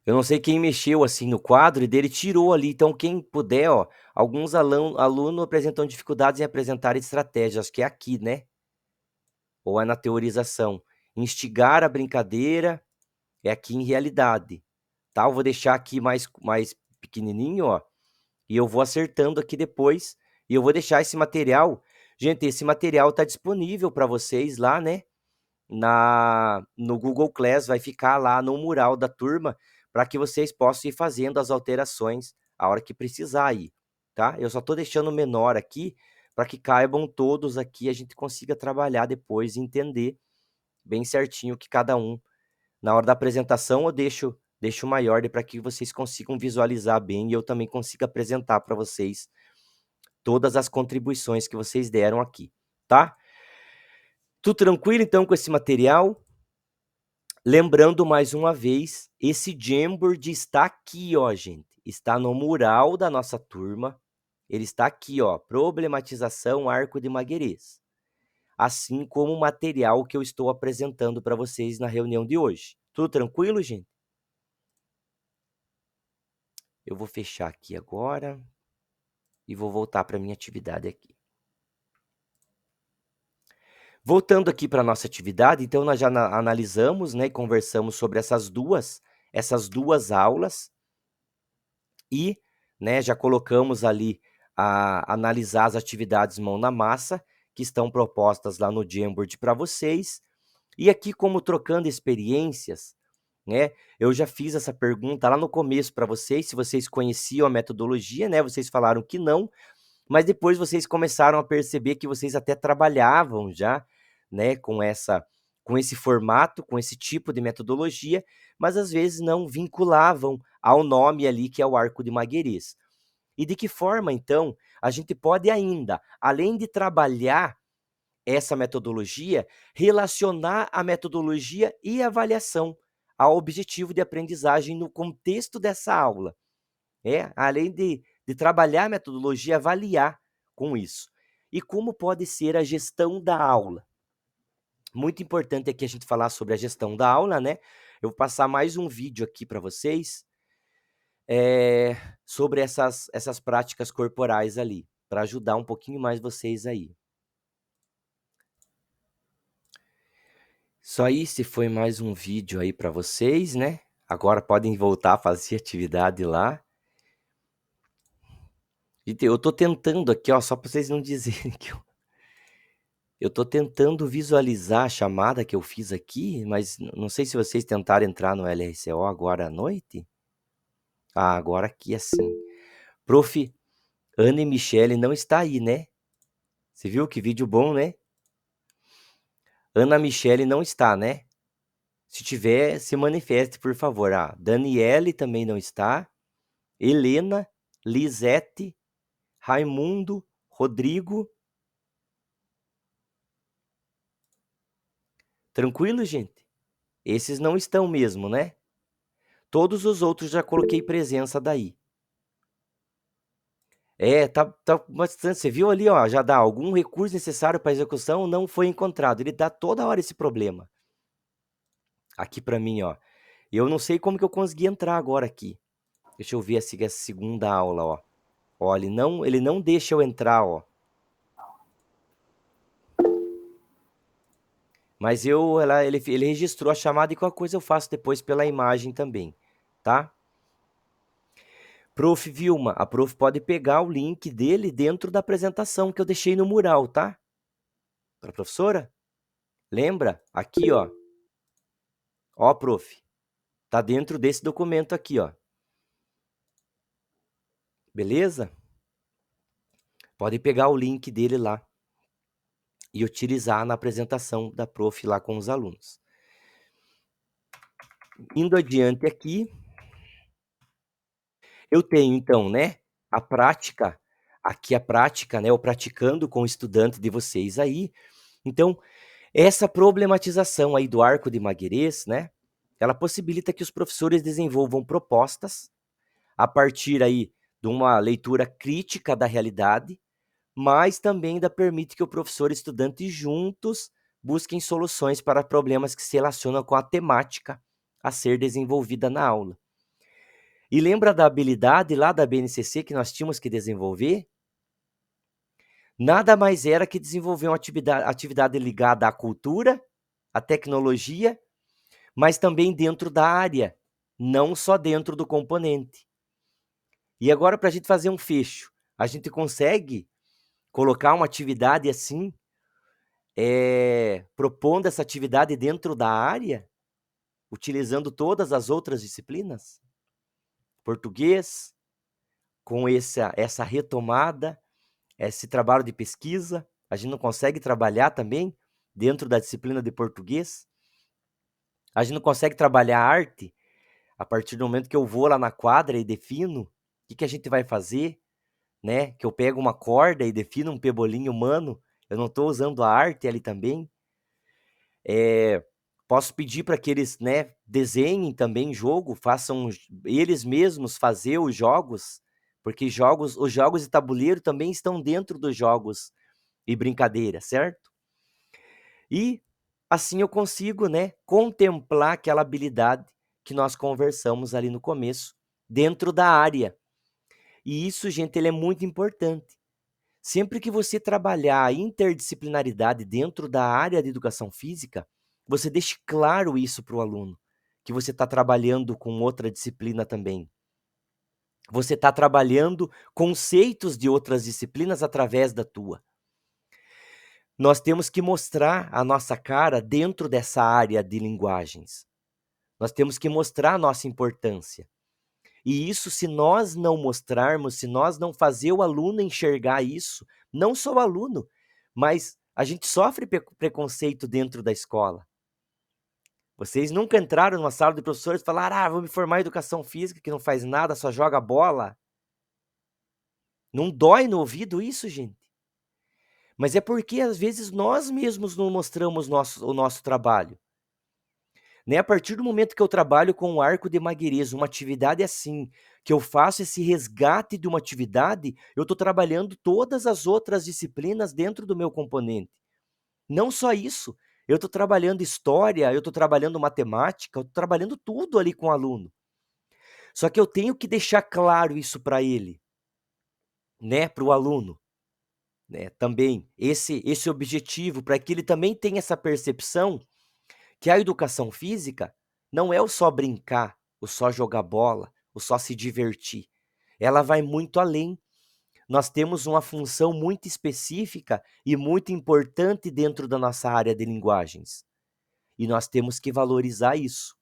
Eu não sei quem mexeu assim no quadro e dele tirou ali. Então, quem puder, ó. Alguns alunos apresentam dificuldades em apresentar estratégias. Acho que é aqui, né? Ou é na teorização. Instigar a brincadeira é aqui em realidade. Tá? Eu vou deixar aqui mais pequenininho, ó. E eu vou acertando aqui depois. E eu vou deixar esse material. Gente, esse material tá disponível para vocês lá, né? No Google Class, vai ficar lá no mural da turma para que vocês possam ir fazendo as alterações a hora que precisar aí, tá? Eu só tô deixando menor aqui para que caibam todos aqui, a gente consiga trabalhar depois e entender bem certinho que cada um. Na hora da apresentação eu deixo maior para que vocês consigam visualizar bem e eu também consiga apresentar para vocês todas as contribuições que vocês deram aqui, tá? Tudo tranquilo, então, com esse material? Lembrando mais uma vez, esse Jamboard está aqui, ó, gente. está no mural da nossa turma. Ele está aqui, ó, problematização arco de Maguerês. Assim como o material que eu estou apresentando para vocês na reunião de hoje. Tudo tranquilo, gente? Eu vou fechar aqui agora e vou voltar para minha atividade aqui. Voltando aqui para a nossa atividade, então nós já analisamos, né, e conversamos sobre essas duas aulas e, né, já colocamos ali a analisar as atividades mão na massa que estão propostas lá no Jamboard para vocês. E aqui, como trocando experiências, né, eu já fiz essa pergunta lá no começo para vocês, se vocês conheciam a metodologia, né, vocês falaram que não, mas depois vocês começaram a perceber que vocês até trabalhavam já, né, com esse formato, com esse tipo de metodologia, mas às vezes não vinculavam ao nome ali que é o arco de Maguerês. E de que forma, então, a gente pode ainda, além de trabalhar essa metodologia, relacionar a metodologia e a avaliação ao objetivo de aprendizagem no contexto dessa aula. Além de trabalhar a metodologia, avaliar com isso. E como pode ser a gestão da aula? Muito importante aqui a gente falar sobre a gestão da aula, né? Eu vou passar mais um vídeo aqui para vocês sobre essas práticas corporais ali, para ajudar um pouquinho mais vocês aí. Só isso foi mais um vídeo aí para vocês, né? Agora podem voltar a fazer atividade lá. Eu tô tentando aqui, ó, só para vocês não dizerem que eu tô tentando visualizar a chamada que eu fiz aqui, mas não sei se vocês tentaram entrar no LRCO agora à noite. Ah, agora aqui assim. Prof. Ana e Michele não está aí, né? Você viu que vídeo bom, né? Ana Michele não está, né? Se tiver, se manifeste, por favor. Ah, Daniele também não está. Helena, Lisete, Raimundo, Rodrigo. Tranquilo, gente? Esses não estão mesmo, né? Todos os outros já coloquei presença daí. Tá bastante. Você viu ali, ó, já dá algum recurso necessário para execução não foi encontrado. Ele dá toda hora esse problema. Aqui para mim, ó. Eu não sei como que eu consegui entrar agora aqui. Deixa eu ver essa segunda aula, ó. Ó, ele não deixa eu entrar, ó. Mas ele registrou a chamada e qualquer coisa eu faço depois pela imagem também, tá? Prof. Vilma, a prof pode pegar o link dele dentro da apresentação que eu deixei no mural, tá? Para professora? Lembra? Aqui, ó. Ó, prof. Tá dentro desse documento aqui, ó. Beleza? Pode pegar o link dele lá e utilizar na apresentação da prof lá com os alunos. Indo adiante aqui, eu tenho então, né, a prática, né, o praticando com o estudante de vocês aí. Então, essa problematização aí do arco de Maguerês, né, ela possibilita que os professores desenvolvam propostas a partir aí de uma leitura crítica da realidade, mas também ainda permite que o professor e o estudante juntos busquem soluções para problemas que se relacionam com a temática a ser desenvolvida na aula. E lembra da habilidade lá da BNCC que nós tínhamos que desenvolver? Nada mais era que desenvolver uma atividade ligada à cultura, à tecnologia, mas também dentro da área, não só dentro do componente. E agora, para a gente fazer um fecho, a gente consegue colocar uma atividade assim, propondo essa atividade dentro da área, utilizando todas as outras disciplinas? Português, com essa retomada, esse trabalho de pesquisa, a gente não consegue trabalhar também dentro da disciplina de português? A gente não consegue trabalhar arte a partir do momento que eu vou lá na quadra e defino o que a gente vai fazer, né? Que eu pego uma corda e defino um pebolim humano, eu não estou usando a arte ali também? Posso pedir para que eles, né, desenhem também jogo, façam eles mesmos fazer os jogos, porque os jogos de tabuleiro também estão dentro dos jogos e brincadeira, certo? E assim eu consigo, né, contemplar aquela habilidade que nós conversamos ali no começo, dentro da área. E isso, gente, ele é muito importante. Sempre que você trabalhar a interdisciplinaridade dentro da área de educação física, você deixe claro isso para o aluno, que você está trabalhando com outra disciplina também. Você está trabalhando conceitos de outras disciplinas através da tua. Nós temos que mostrar a nossa cara dentro dessa área de linguagens. Nós temos que mostrar a nossa importância. E isso, se nós não mostrarmos, se nós não fazer o aluno enxergar isso, não só o aluno, mas a gente sofre preconceito dentro da escola. Vocês nunca entraram numa sala de professores e falaram: vou me formar em educação física, que não faz nada, só joga bola. Não dói no ouvido isso, gente? Mas é porque, às vezes, nós mesmos não mostramos o nosso trabalho. Né? A partir do momento que eu trabalho com o arco de Maguires, uma atividade assim, que eu faço esse resgate de uma atividade, eu estou trabalhando todas as outras disciplinas dentro do meu componente. Não só isso, eu estou trabalhando história, eu estou trabalhando matemática, eu estou trabalhando tudo ali com o aluno. Só que eu tenho que deixar claro isso para ele, né, para o aluno. Né, também esse objetivo, para que ele também tenha essa percepção que a educação física não é o só brincar, o só jogar bola, o só se divertir. Ela vai muito além. Nós temos uma função muito específica e muito importante dentro da nossa área de linguagens. E nós temos que valorizar isso.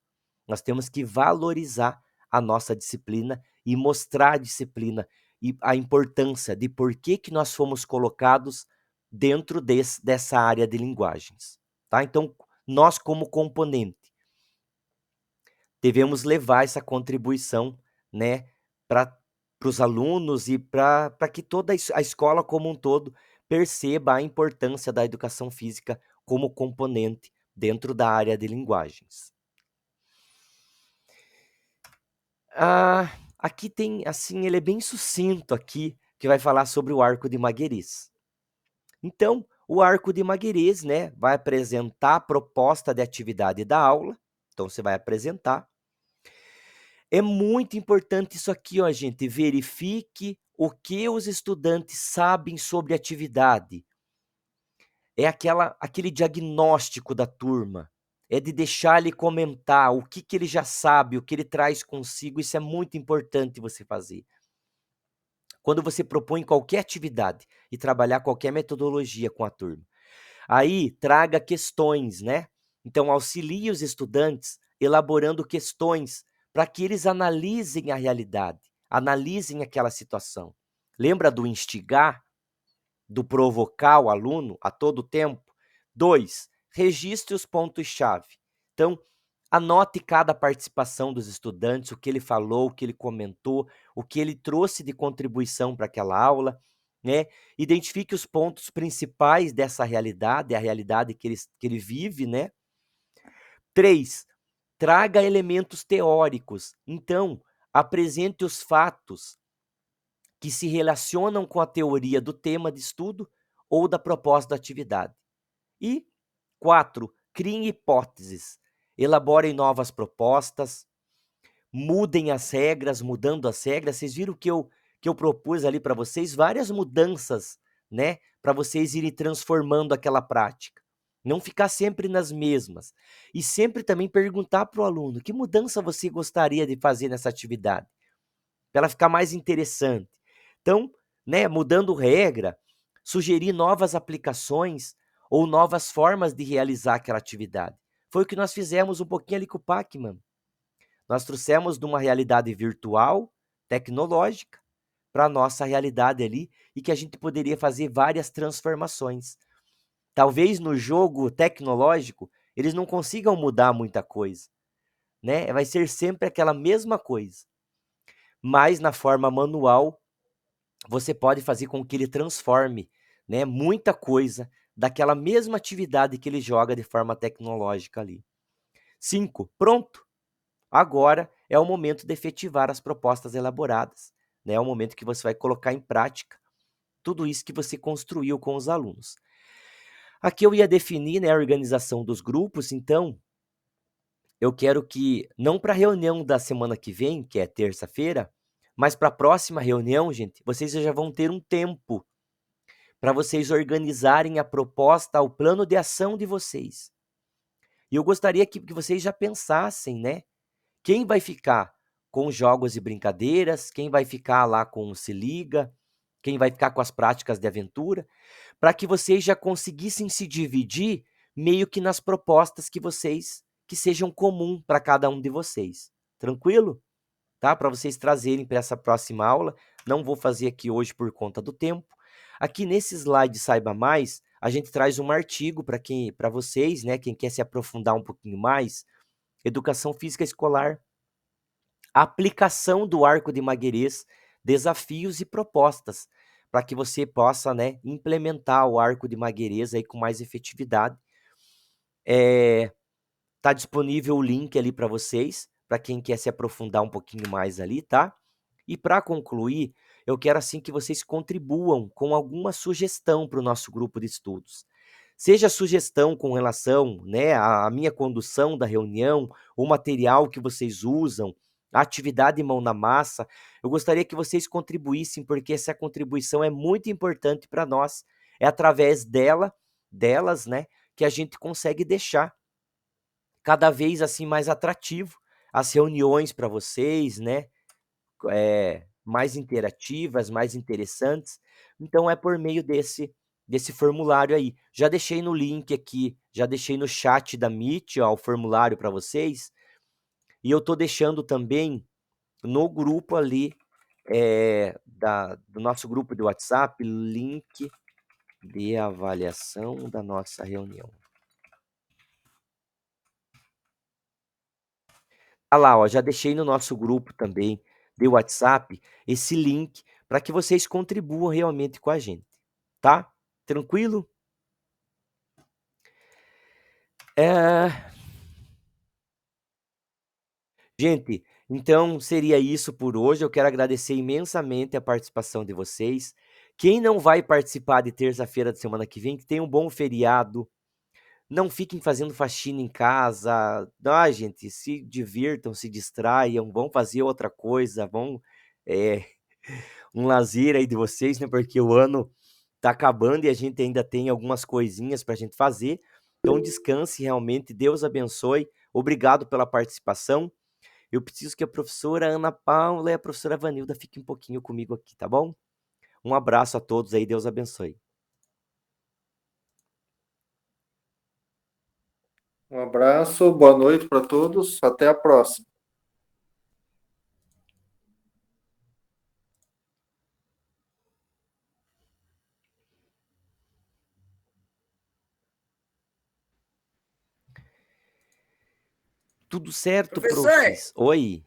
Nós temos que valorizar a nossa disciplina e mostrar a disciplina e a importância de por que nós fomos colocados dentro dessa área de linguagens. Tá? Então, nós como componente, devemos levar essa contribuição, né, para os alunos e para que toda a escola como um todo perceba a importância da educação física como componente dentro da área de linguagens. Aqui tem, assim, ele é bem sucinto aqui, que vai falar sobre o arco de Maguires. Então, o arco de Maguires, né, vai apresentar a proposta de atividade da aula. Então, você vai apresentar. É muito importante isso aqui, ó, gente. Verifique o que os estudantes sabem sobre a atividade. É aquele diagnóstico da turma. É de deixar ele comentar o que ele já sabe, o que ele traz consigo. Isso é muito importante você fazer. Quando você propõe qualquer atividade e trabalhar qualquer metodologia com a turma. Aí, traga questões, né? Então, auxilie os estudantes elaborando questões para que eles analisem a realidade, analisem aquela situação. Lembra do instigar, do provocar o aluno a todo tempo? 2, registre os pontos-chave. Então, anote cada participação dos estudantes, o que ele falou, o que ele comentou, o que ele trouxe de contribuição para aquela aula, né? Identifique os pontos principais dessa realidade, a realidade que ele vive, né? 3, traga elementos teóricos. Então, apresente os fatos que se relacionam com a teoria do tema de estudo ou da proposta da atividade. E 4, criem hipóteses. Elaborem novas propostas, mudem as regras, mudando as regras. Vocês viram que eu propus ali para vocês várias mudanças, né? Para vocês irem transformando aquela prática. Não ficar sempre nas mesmas. E sempre também perguntar para o aluno, que mudança você gostaria de fazer nessa atividade? Para ela ficar mais interessante. Então, né, mudando regra, sugerir novas aplicações ou novas formas de realizar aquela atividade. Foi o que nós fizemos um pouquinho ali com o Pacman. Nós trouxemos de uma realidade virtual, tecnológica, para a nossa realidade ali e que a gente poderia fazer várias transformações. Talvez no jogo tecnológico eles não consigam mudar muita coisa, né? Vai ser sempre aquela mesma coisa. Mas na forma manual, você pode fazer com que ele transforme, né, muita coisa daquela mesma atividade que ele joga de forma tecnológica ali. 5. Pronto. Agora é o momento de efetivar as propostas elaboradas, né? É o momento que você vai colocar em prática tudo isso que você construiu com os alunos. Aqui eu ia definir, né, a organização dos grupos, então eu quero que, não para a reunião da semana que vem, que é terça-feira, mas para a próxima reunião, gente, vocês já vão ter um tempo para vocês organizarem a proposta, o plano de ação de vocês. E eu gostaria que vocês já pensassem, né? Quem vai ficar com jogos e brincadeiras, quem vai ficar lá com o Se Liga, quem vai ficar com as práticas de aventura, para que vocês já conseguissem se dividir meio que nas propostas que sejam comum para cada um de vocês. Tranquilo? Tá? Para vocês trazerem para essa próxima aula. Não vou fazer aqui hoje por conta do tempo. Aqui nesse slide Saiba Mais, a gente traz um artigo para vocês, né, quem quer se aprofundar um pouquinho mais, Educação Física Escolar, aplicação do Arco de Maguerês, desafios e propostas, para que você possa, né, implementar o Arco de Maguerês aí com mais efetividade. Tá disponível o link ali para vocês, para quem quer se aprofundar um pouquinho mais ali, tá? E para concluir, eu quero assim que vocês contribuam com alguma sugestão para o nosso grupo de estudos. Seja sugestão com relação, né, à minha condução da reunião, o material que vocês usam, a atividade mão na massa, eu gostaria que vocês contribuíssem, porque essa contribuição é muito importante para nós. É através delas, né, que a gente consegue deixar cada vez assim mais atrativo as reuniões para vocês, né? Mais interativas, mais interessantes. Então é por meio desse formulário aí. Já deixei no link aqui, já deixei no chat da Meet, ó, o formulário para vocês. E eu tô deixando também no grupo ali do nosso grupo de WhatsApp, link de avaliação da nossa reunião. Ah lá, ó, já deixei no nosso grupo também de WhatsApp esse link para que vocês contribuam realmente com a gente, tá? Tranquilo? Gente, então seria isso por hoje. Eu quero agradecer imensamente a participação de vocês. Quem não vai participar de terça-feira da semana que vem, que tenha um bom feriado. Não fiquem fazendo faxina em casa. Ah, gente, se divirtam, se distraiam, vão fazer outra coisa, vão um lazer aí de vocês, né? Porque o ano tá acabando e a gente ainda tem algumas coisinhas para a gente fazer. Então descanse realmente, Deus abençoe. Obrigado pela participação. Eu preciso que a professora Ana Paula e a professora Vanilda fiquem um pouquinho comigo aqui, tá bom? Um abraço a todos aí, Deus abençoe. Um abraço, boa noite para todos, até a próxima. Tudo certo, Professor? profs? Oi.